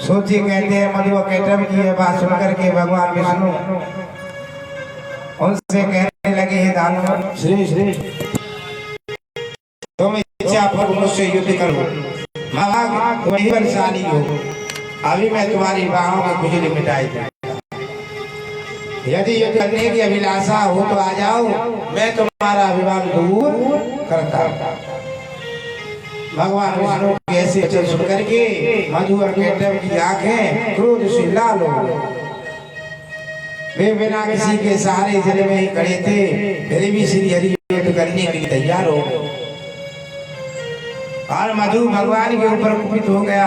सोचिए, कहते हैं मधु केटव की यह बात सुनकर के भगवान विष्णु उनसे कहने लगे, हे दानव श्री श्री, तुम इच्छा पर मुझसे युद्ध करो, तुम ही बलशाली हो। अभी मैं तुम्हारी बाहों की खुजली मिटाई दूं। यदि युद्ध करने की अभिलाषा हो तो आ जाओ, मैं तुम्हारा अभिमान दूर करता। भगवान विष्णु के ऐसे वचन सुनकर के मधु और केटव की आंखें क्रोध से लाल हो गई। वे बिना किसी के सहारे जल में ही खड़े थे, फिर भी श्री हरि युद्ध करने के लिए तैयार हो गए। और मधु भगवान के ऊपर कुपित हो गया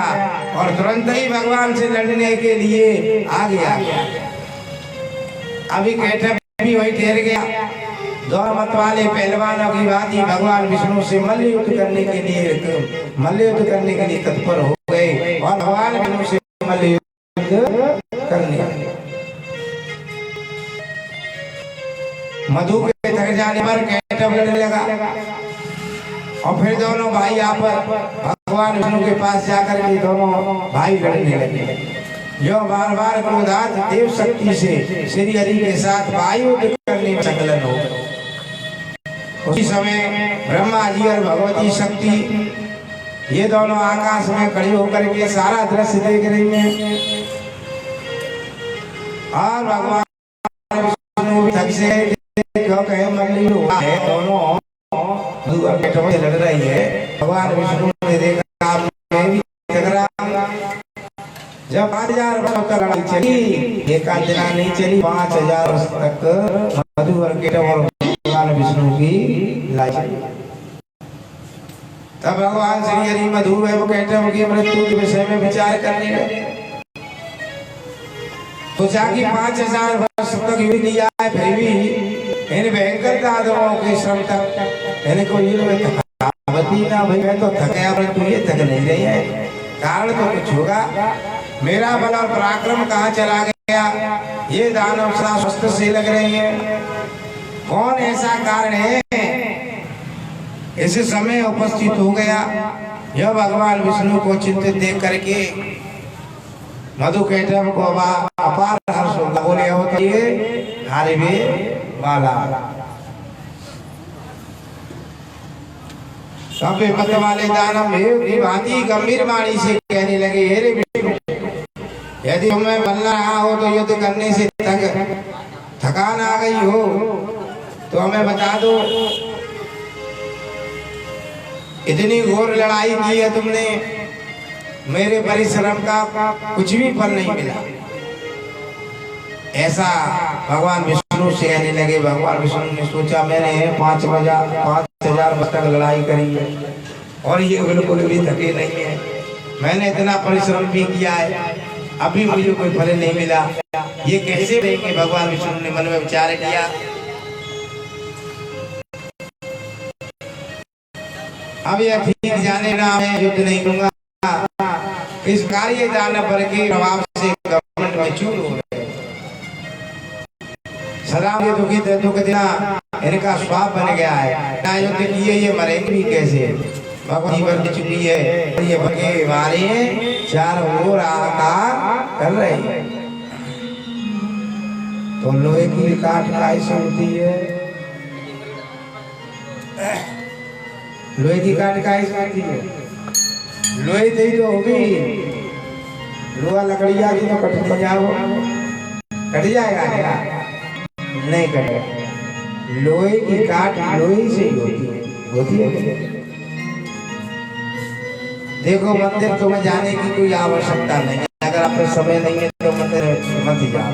और तुरंत ही भगवान से लड़ने के लिए आ गया। अभी कैटअप भी वही ठहर गया। दोनों मत वाले पहलवानों की बात ही भगवान विष्णु से मल्ल युद्ध करने के लिए तत्पर हो गए और भगवान विष्णु से मल्ल युद्ध करने। मधु के थक जाने पर कैटअप लड़ने लगा और फिर दोनों भाई यहाँ पर भगवान विष्णु के पास जाकर के दोनों भाई लड़ने लगे। जो बार बार क्रोधात देव शक्ति से श्री हरि के साथ वायु युद्ध करने में संकलन हो गए। उसी समय ब्रह्मा जी और भगवती शक्ति ये दोनों आकाश में खड़ी होकर के सारा दृश्य देख रही हैं और भगवान विष्णु भी थक से क्योंकि मल्ली हुआ है, दोनों लड़ रही है। भगवान विष्णु ने देखा मैं भी टकरा। जब 5000 वर्षों तक लड़ाई चली, एक दिन नहीं चली, 5000 वर्ष तक मधु और केटव और भगवान विष्णु की लड़ाई चली। तब भगवान श्री हरि मधु एवं केटव की मृत्यु के विषय में विचार करने लगे। सोचा कि 5000 वर्ष तक युद्ध किया है, फिर भी इन भयंकर दादवों के श्रम तक इनको थकावती ना भाई, मैं तो थक गया परंतु ये थक नहीं रही है। कारण तो कुछ होगा, मेरा बल और पराक्रम कहाँ चला गया? ये दानव स्वस्थ से लग रहे हैं, कौन ऐसा कारण है? इस समय उपस्थित हो गया। यह भगवान विष्णु को चिंतित देख करके मधु केटव को अपार हर्ष होगा। बोले होती है हारे वे वाला सबे मत वाले दानव भांति गंभीर वाणी से कहने लगे, हे विष्णु, यदि तुम्हें बल रहा हो तो युद्ध करने से थकान आ गई हो तो हमें बता दो। इतनी घोर लड़ाई की है तुमने, मेरे परिश्रम का कुछ भी फल नहीं मिला। ऐसा भगवान विष्णु से कहने लगे। भगवान विष्णु ने सोचा मैंने 5000 वर्ष तक लड़ाई करी है और ये बिल्कुल भी थके नहीं है, मैंने इतना परिश्रम भी किया है, अभी मुझे कोई फल नहीं मिला, ये कैसे रहेंगे? भगवान विष्णु ने मन में विचार किया। अब यह ठीक जाने ना मैं युद्ध नहीं करूंगा, इस कार्य दानव पर के प्रभाव से घमंड में चूर हो गए। सदा ये दुख देना इनका स्वाप बन गया है। ना युद्ध किए ये मरेंगे भी कैसे? भगवान जीवन की चुकी है, ये भगे मारे चारों ओर आकार कर रहे हैं। तो लोहे की काट कैसे होती है? लोहे की काट कैसे होती है? लोहे थी तो होगी, लोहा लकड़िया की तो कट जाएगा क्या? नहीं कटेगा। लोहे की काट लोहे से ही होती है। देखो मंदिर तुम्हें जाने की कोई आवश्यकता नहीं है, अगर आपको समय नहीं है तो मंदिर मत जाओ।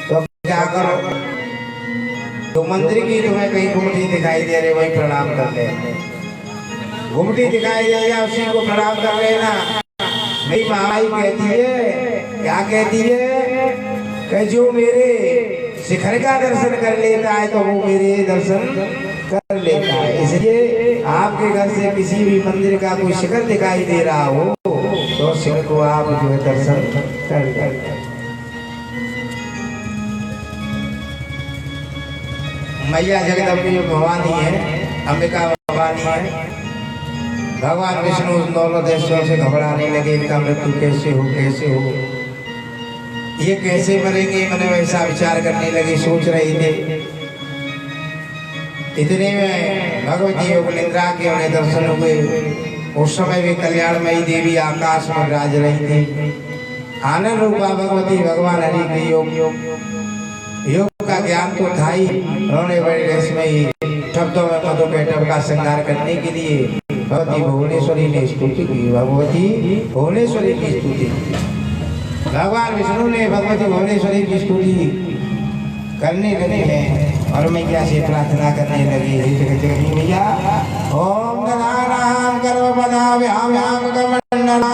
तो क्या करो, तो मंदिर की तुम्हें कहीं घुमटी दिखाई दे रही वही प्रणाम कर ले, घुमटी दिखाई दे या उसी को प्रणाम कर लेना। मेरी महामाई कहती है, क्या कहती है कि जो मेरे शिखर का दर्शन कर लेता है तो वो मेरे दर्शन कर लेता है। इसलिए आपके घर से किसी भी मंदिर का कोई शिखर दिखाई दे रहा हो तो शिखर को आप जो है दर्शन कर लेते। मैया जगदम्बे भवानी है, अंबिका भवानी है। भगवान विष्णु दोनों देशों से घबराने लगे, इनका मृत्यु कैसे हो, ये कैसे मरेंगे? मैंने वैसा विचार करने लगे, सोच रहे थे। इतने में भगवती योग निद्रा के उन्हें दर्शन हुए। उस समय भी कल्याणमयी देवी आकाश में राज रही थी। आनंद रूपा भगवती भगवान हरि के योग का ज्ञान तो था ही, उन्होंने बड़े रसमयी शब्दों में मधु केटव का श्रृंगार करने के लिए भगवती भुवनेश्वरी ने स्तुति की। भगवती भुवनेश्वरी की स्तुति भगवान विष्णु ने भगवती भुवनेश्वरी की स्तुति करने लगे हैं और मैया से प्रार्थना करने लगे जगत मैया ओम गणानां गर्भपदाभ्यां कमण्डलानामण्डलो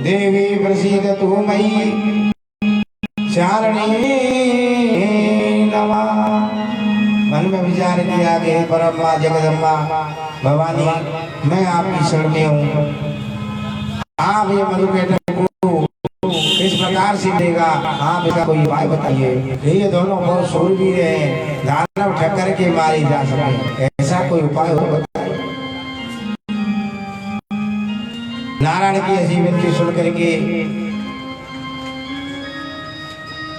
देवी प्रसीदतु मयि चारणी नमः। मन में विचार किया कि परम्मा जगदम्बा भवानी मैं आपकी शरण में हूँ, आप ये मधुकेटक को किस प्रकार से देगा, आप इसका कोई उपाय बताइए। ये दोनों बहुत शूरवीर हैं, दानव ठक्कर के मारे जा सके, ऐसा कोई उपाय हो बताइए। नारायण की ऐसी विनती सुन करके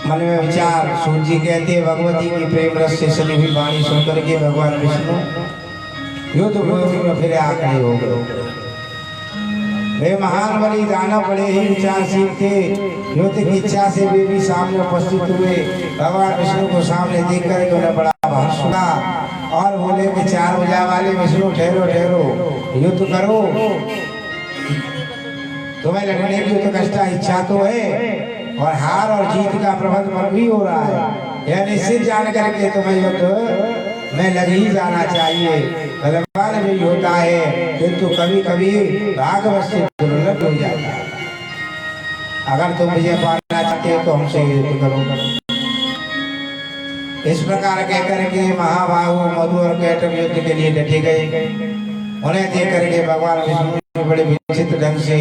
मन में विचार सूर्य जी कहते हैं भगवती की प्रेम रस से सनी हुई वाणी सुन करके भगवान विष्णु युद्ध भूमि में फिर आखिरी हो गए। वे महान बलि दानव बड़े ही विचारशील थे, युद्ध की इच्छा से वे भी सामने उपस्थित हुए। भगवान विष्णु को सामने देख कर उन्हें बड़ा हर्ष हुआ और बोले कि चार भुजा वाले विष्णु ठहरो ठहरो, युद्ध करो, तुम्हें लड़ने की तो कष्ट इच्छा तो है और हार और जीत का प्रबंध पर भी हो रहा है, यह निश्चित जान करके तुम्हें युद्ध में लग ही जाना चाहिए। बलवान भी होता है किंतु कभी कभी भाग्यवश से दुर्लभ हो जाता है। अगर तुम विजय पाना चाहते हो तो हमसे युद्ध करो। इस प्रकार कहकर के महाबाहु मधु और कैटभ युद्ध के लिए डटे गए। उन्हें देख करके भगवान विष्णु ने बड़े विचित्र ढंग से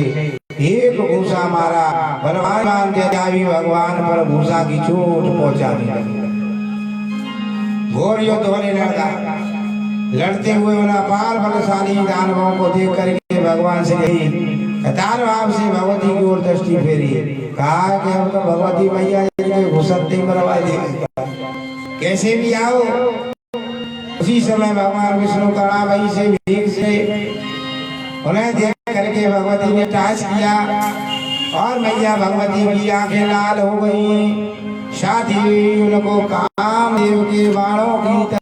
एक घूसा मारा। बलवान भी भगवान पर घूसा की चोट पहुंचा दी। घोर युद्ध होने लगा। लड़ते हुए उन अपार बलशाली दानवों को देख करके भगवान से यही कतार भाव से भगवती की ओर दृष्टि फेरी, कहा कि हमको भगवती मैया घुसते मरवा देगा, कैसे भी आओ। उसी समय भगवान विष्णु कणाभई से भीख से उन्हें देख करके भगवती ने टाच किया और मैया भगवती की आंखें लाल हो गई। साथ ही उनको कामदेव के बाणों की तरह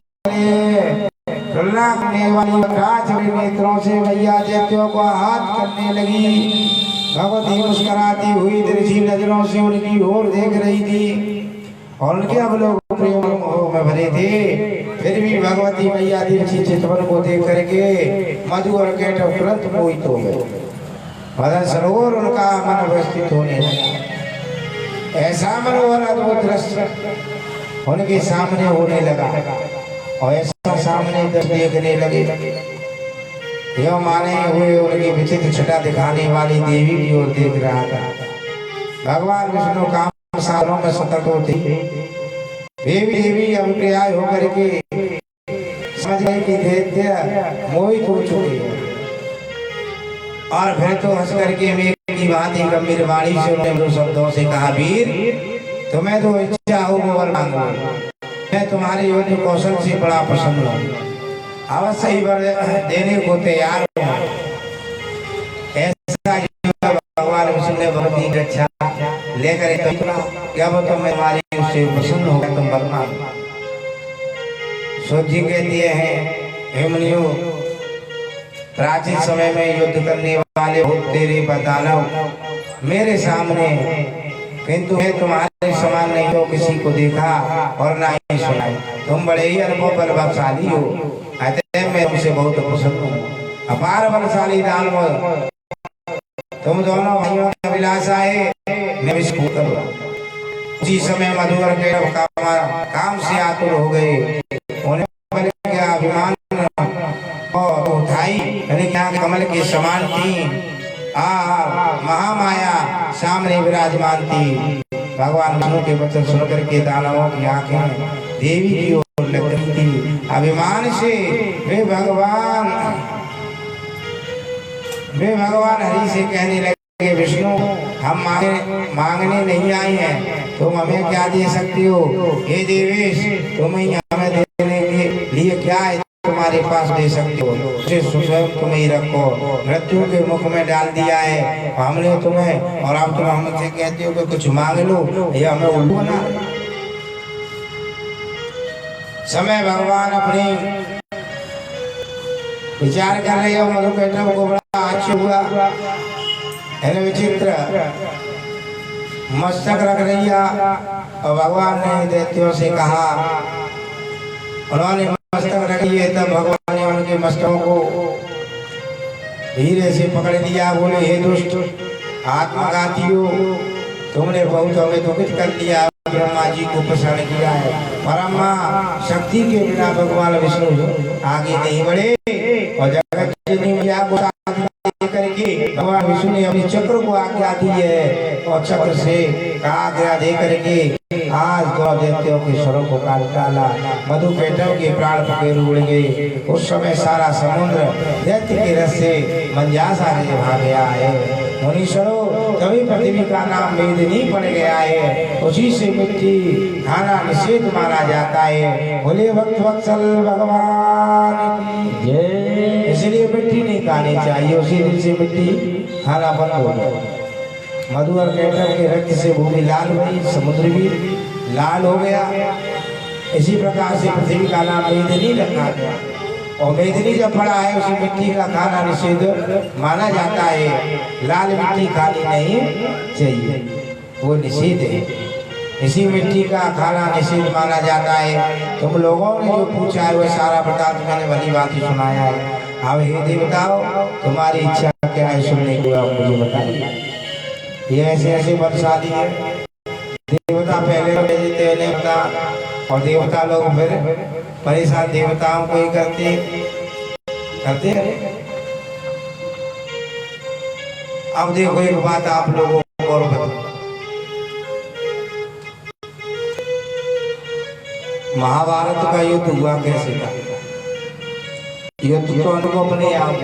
तुलना करने वाली नेत्रों से मैया दैत्यों को हाथ करने लगी। भगवती मुस्कुराती हुई तिरछी नजरों से उनकी ओर देख रही थी और उनके अवलोकन प्रेम में भरे थे। फिर भी भगवती मैया तिरछी चितवन को देख करके मधु और कैटभ तुरंत मोहित हो गए। मदन सरोवर उनका मन व्यवस्थित होने लगा। ऐसा मनोहर अद्भुत दृश्य उनके सामने होने लगा और ऐसा सामने देखने लगे यह माने हुए उनकी विचित्र छटा दिखाने वाली देवी की ओर देख रहा था। भगवान विष्णु काम सारों में सतर्क होते देवी अभिप्राय होकर के समझ गए कि दैत्य मोहित हो चुके हैं और फिर तो हंस करके मेघ की भांति गंभीर वाणी से उन्होंने दो शब्दों से कहा, वीर तुम्हें तो इच्छा हो वो वर मांगो, मैं तुम्हारे युद्ध कौशल से बड़ा प्रसन्न हूँ, अवश्य ही वर देने को तैयार हूँ। ऐसा भगवान विष्णु ने भगवती की रक्षा लेकर जब तुम हमारी उससे प्रसन्न हो गए तुम वर मांगो। सूर्य जी कहती है, हे मुनियों, प्राचीन समय में युद्ध करने वाले हो तेरे दानव मेरे सामने, किंतु मैं तुम्हारे समान नहीं हो किसी को देखा और ना ही सुना। तुम बड़े ही अनुभव बलशाली हो, अतः मैं तुमसे बहुत प्रसन्न हूँ। अपार बलशाली दानव तुम दोनों भाइयों का अभिलाषा है, मैं विष्णु करूँ। उसी समय मधु और कैटभ काम से आतुर हो गए। उन्हें बल का अभिमान और उठाई कमल के समान थी। महामाया सामने विराजमान थी। भगवान विष्णु के वचन सुनकर के दानवों की आंखें देवी की ओर लग गई थी। अभिमान से वे भगवान हरि से कहने लगे, विष्णु हम मांगने नहीं आए हैं, तुम हमें क्या दे सकती हो? हे देवेश, तुम ही हमें देने के लिए क्या है तुम्हारे पास दे सकते हो? स्वयं तुम ही रखो। मृत्यु के मुख में डाल दिया है हमने तुम्हें, और अब तुम हमसे कहते हो कि कुछ मांग लो, ये हमें उल्लू बना। समय भगवान अपनी विचार कर रहे हो। मधु कैटभ को बड़ा आश्चर्य हुआ। है विचित्र मस्तक रख रैया और भगवान ने दैत्यों से कहा, उन्होंने मस्तक रखी है तब भगवान ने उनके मस्तकों को धीरे से पकड़ लिया। बोले हे दुष्ट आत्मघातियों, तुमने बहुत हमें दुखित कर दिया, ब्रह्मा जी को प्रसन्न किया है। परमा शक्ति के बिना भगवान विष्णु आगे नहीं बढ़े और जगत जननी मैया को करके भगवान विष्णु ने अपने चक्र को आज्ञा दी है और चक्र से आज्ञा दे करके आज दो दैत्यों के स्वरों को काट डाला। मधु पेटों के प्राण पखेरु उड़ गए। उस समय सारा समुद्र दैत्य के रस से मंजासा के भाग गया है। मुनीश्वरों, कभी पृथ्वी का नाम मेदिनी पड़ गया है, उसी से मिट्टी खाना निषेध माना जाता है। बोले भक्त वत्सल भगवान की जय। इसलिए मिट्टी नहीं खानी चाहिए, उसी दिन से मिट्टी खाना बंद हो गया। मधु और केटव के रक्त से भूमि लाल हुई, समुद्र भी लाल हो गया। इसी प्रकार से पृथ्वी का नाम मेदिनी रखा गया और मेदिनी जब पड़ा है उसी मिट्टी का खाना निषेध माना जाता है। लाल मिट्टी खानी नहीं चाहिए, वो निषेध है। इसी मिट्टी का खाना निषेध माना जाता है। तुम लोगों ने जो पूछा है वह सारा वृतांत मैंने भली बात ही सुनाया है। अब हे देवताओ, तुम्हारी इच्छा क्या है सुनने को, आप मुझे बताइए। ये ऐसे ऐसे बलशाली है। देवता पहले भेजते हैं और देवता लोग फिर परेशान देवताओं को ही करते अब देखो एक बात आप लोगों को और बताओ, महाभारत का युद्ध हुआ कैसे था? युद्ध तो उनको अपने आप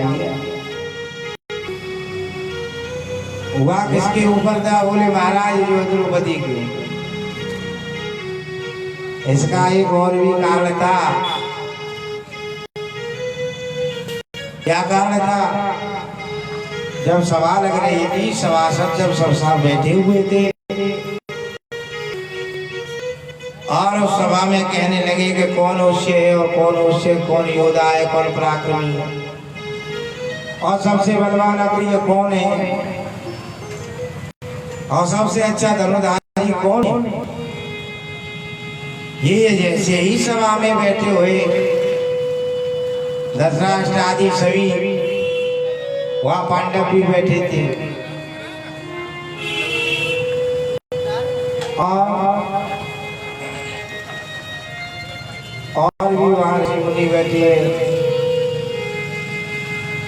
हुआ किसके ऊपर था? बोले महाराज जो द्रौपदी के। इसका एक और भी कारण था। क्या कारण था? जब सभा लग रही थी, सभासद जब सब साथ बैठे हुए थे और उस सभा में कहने लगे कि कौन अवश्य है और कौन अवश्य, कौन योद्धा है, कौन पराक्रमी है और सबसे बलवान अग्रणी कौन है और सबसे अच्छा धनुर्धारी कौन है। ये जैसे ही सभा में बैठे हुए धृतराष्ट्र आदि सभी, वहां पांडव भी बैठे थे और भी वहां ऋषि मुनि बैठे।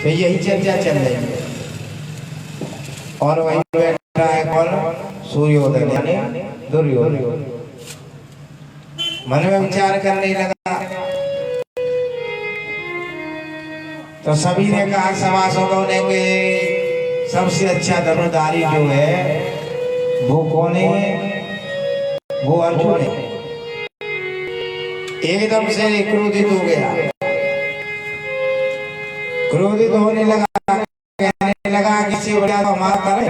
तो यही चर्चा चल रही है और वही बैठा है कौन? सूर्योदय यानी दुर्योधन। मन में विचार करने लगा तो सभी ने कहा, सभासदों ने कि सबसे अच्छा धनुर्धारी जो है वो कौन है? वो अर्जुन है। एकदम से क्रोधित हो गया, क्रोधित होने लगा, कहने लगा किसी बड़ा तो हमारा करें,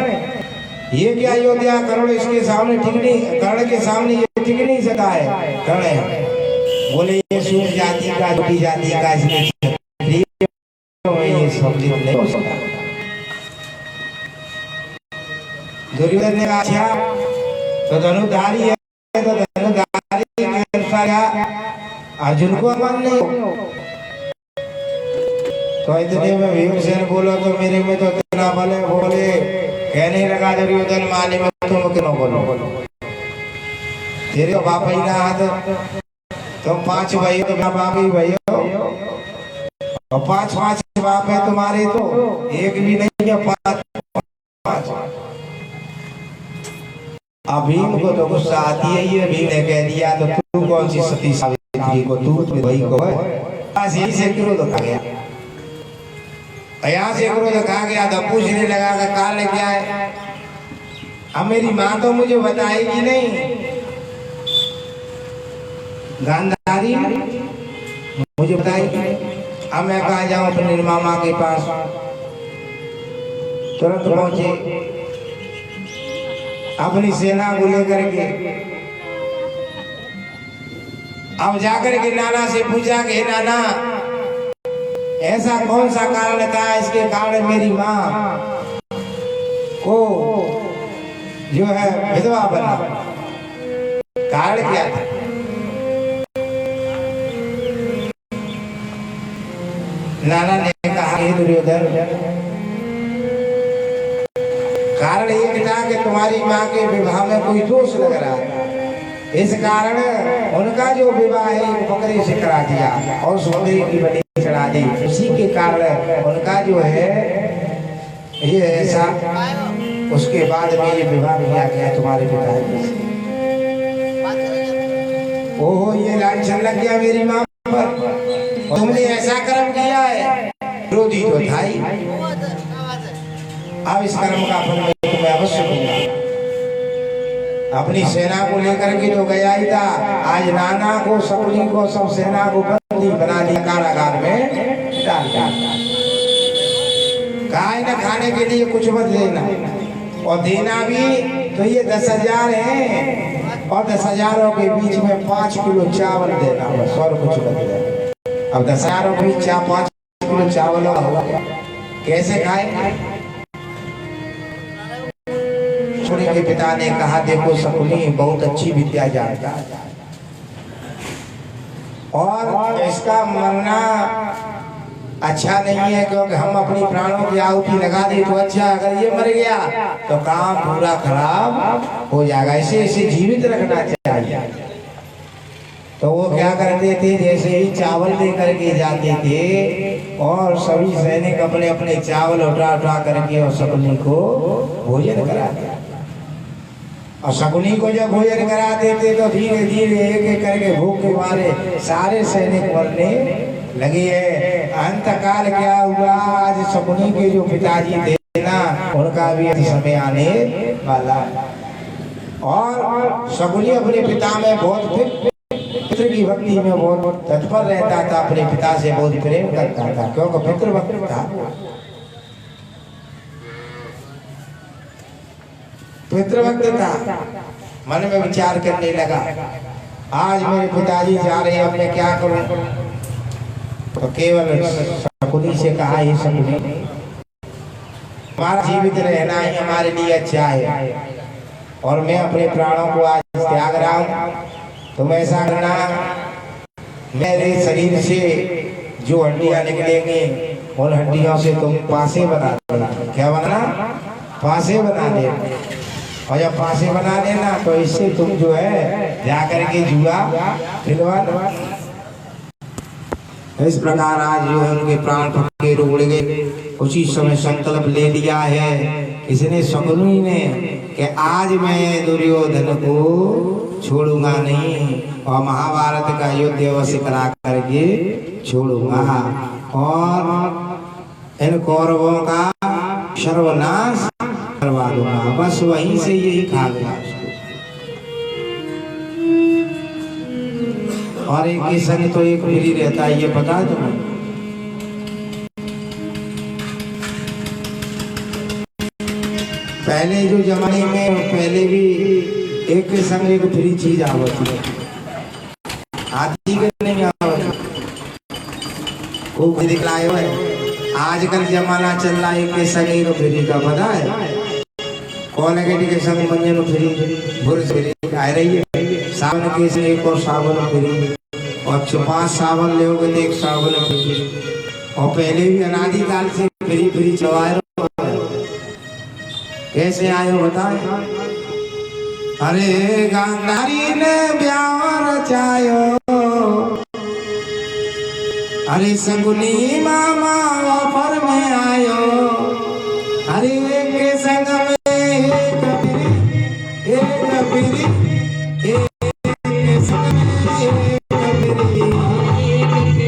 ये क्या अयोध्या कर्ण इसके सामने ठीक नहीं, कर्ण के सामने ये ठीक नहीं सकता है। कर्ण है बोले ये सूर्य जाति का, छोटी जाति का, इसके ये सम्मिलित नहीं हो सकता। दुर्योधन ने कहा तो धनुर्धारी है, तो धनुर्धारी के अनुसार अर्जुन को अमन नहीं हो। तो इतने में भीमसेन बोलो तो मेरे में तो इतना बल है। बोले कहने लगा दुर्योधन, माने में तुम क्यों बोलो, तेरे तो बाप ही रहा था, तुम 5 भाई तो बाप ही भाई हो और 5 बाप है तुम्हारे, तो एक भी नहीं है 5। अब भीम को तो गुस्सा आती है। ये भीम ने कह दिया तो तू कौन सी सती सावित्री को, तू भाई को है। यही से क्रोध खा गया, यहाँ से क्रोध खा गया तो पूछने लगा कि काल क्या है? अब मेरी माँ तो मुझे बताएगी नहीं, गांधारी मुझे बताएगी। अब मैं कहा जाऊं अपने मामा के पास? तुरंत पहुंचे अपनी सेना को लेकर के। अब जाकर के नाना से पूछा कि नाना ऐसा कौन सा कारण था इसके कारण मेरी माँ वो जो है विधवा बना। कारण क्या था? नाना ने कहा हे दुर्योधन, कारण एक था कि तुम्हारी माँ के विवाह में कोई दोष लग रहा था, इस कारण उनका जो विवाह है बकरे से करा दिया और सुंदरी की बलि चढ़ा दी। उसी के कारण उनका जो है ये ऐसा, उसके बाद में ये विवाह किया गया तुम्हारे पिता से। ओहो, ये लांछन लग गया मेरी माँ पर, तुमने ऐसा कर्म किया है, विरोधी तो था ही। अब इस कर्म का फल मैं तुम्हें अवश्य दूंगा। अपनी सेना को लेकर के जो गया ही था, आज नाना को, शकुनी को, सब सेना को बंदी बना दिया, कारागार में डाल दिया। गाय न खाने के लिए कुछ मत लेना, और देना भी तो ये 10,000 है, और 10,000 के बीच में 5 किलो चावल देना बस, और कुछ मत देना। अब 10,000 के बीच 5 किलो चावल होगा, कैसे खाएंगे? शकुनी के पिता ने कहा देखो शकुनी बहुत अच्छी विद्या जानता है, और इसका मरना अच्छा नहीं है, क्योंकि हम अपनी प्राणों की आहुति लगा दी तो अच्छा, अगर ये मर गया तो काम पूरा खराब हो जाएगा, इसे जीवित रखना चाहिए। तो वो क्या करते थे, जैसे ही चावल लेकर के जाते थे और सभी सैनिक अपने अपने चावल उठा उठा करके और शकुनी को भोजन कराते, और शकुनी को जब भोजन करा देते तो धीरे धीरे एक एक करके भूख के मारे सारे सैनिक मरने लगे है। अंत काल क्या हुआ, आज शकुनी के जो पिताजी थे ना, उनका भी समय आने वाला, और शकुनी अपने पिता में बहुत पितृ की भक्ति में बहुत तत्पर रहता था, अपने पिता से बहुत प्रेम करता था, क्योंकि पितृभक्त था। पितृभक्त था, मन में विचार करने लगा, आज मेरे पिताजी जा रहे हैं, अब मैं क्या करूं? तो केवल शकुनी से कहा, ये शकुनी, हमारा जीवित रहना ही हमारे लिए अच्छा है, और मैं अपने प्राणों को आज त्याग रहा हूं, तुम ऐसा करना, मेरे शरीर से जो हड्डियां निकलेंगी उन हड्डियों से तुम पासे बना देना। क्या बनाना? पासे बना देना, और जब पासे बना देना तो इससे तुम जो है जाकर के जुआ खिलवा। इस प्रकार आज जो है उनके प्राण फटके उड़ गए। उसी समय संकल्प ले लिया है इसने, शकुनी ने, कि आज मैं दुर्योधन को छोड़ूंगा नहीं, और महाभारत का युद्ध अवश्य करा करके छोड़ूंगा, और इन कौरवों का सर्वनाश करवा दूंगा। बस वहीं से यही खा गया और एक के संग तो एक फ्री रहता है, ये पता है तुम्हें? पहले जो जमाने में पहले भी एक के संग एक फ्री चीज आवती है, आती के नहीं आवती, खूब दिखलाए हुए। आजकल जमाना चल रहा है एक के संग एक फ्री का, पता है? कोलगेट के संग मंजन फ्री, बुरश फ्री आ रही है, साबुन के संग एक और साबुन फ्री, और 5 साबुन लोगे तो 1 साबुन फ्री, और पहले भी अनादिकाल से फ्री फ्री चलवाए। कैसे आए हो बताए? अरे गांधारी ने ब्याह रचायो, अरे शकुनी मामा ऑफर में आयो, अरे के संग में एक फिरी, एक संग में एक फिरी,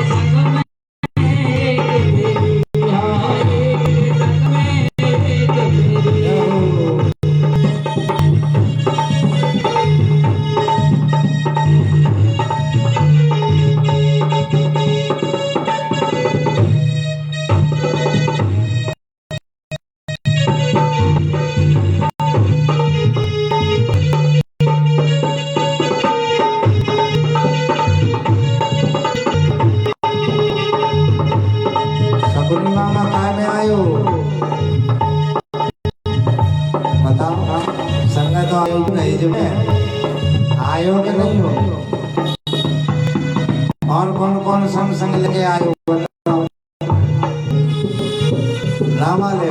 भेज में आयो कि नहीं हो? और कौन कौन संग संग लेके आयो बताओ? नामा ले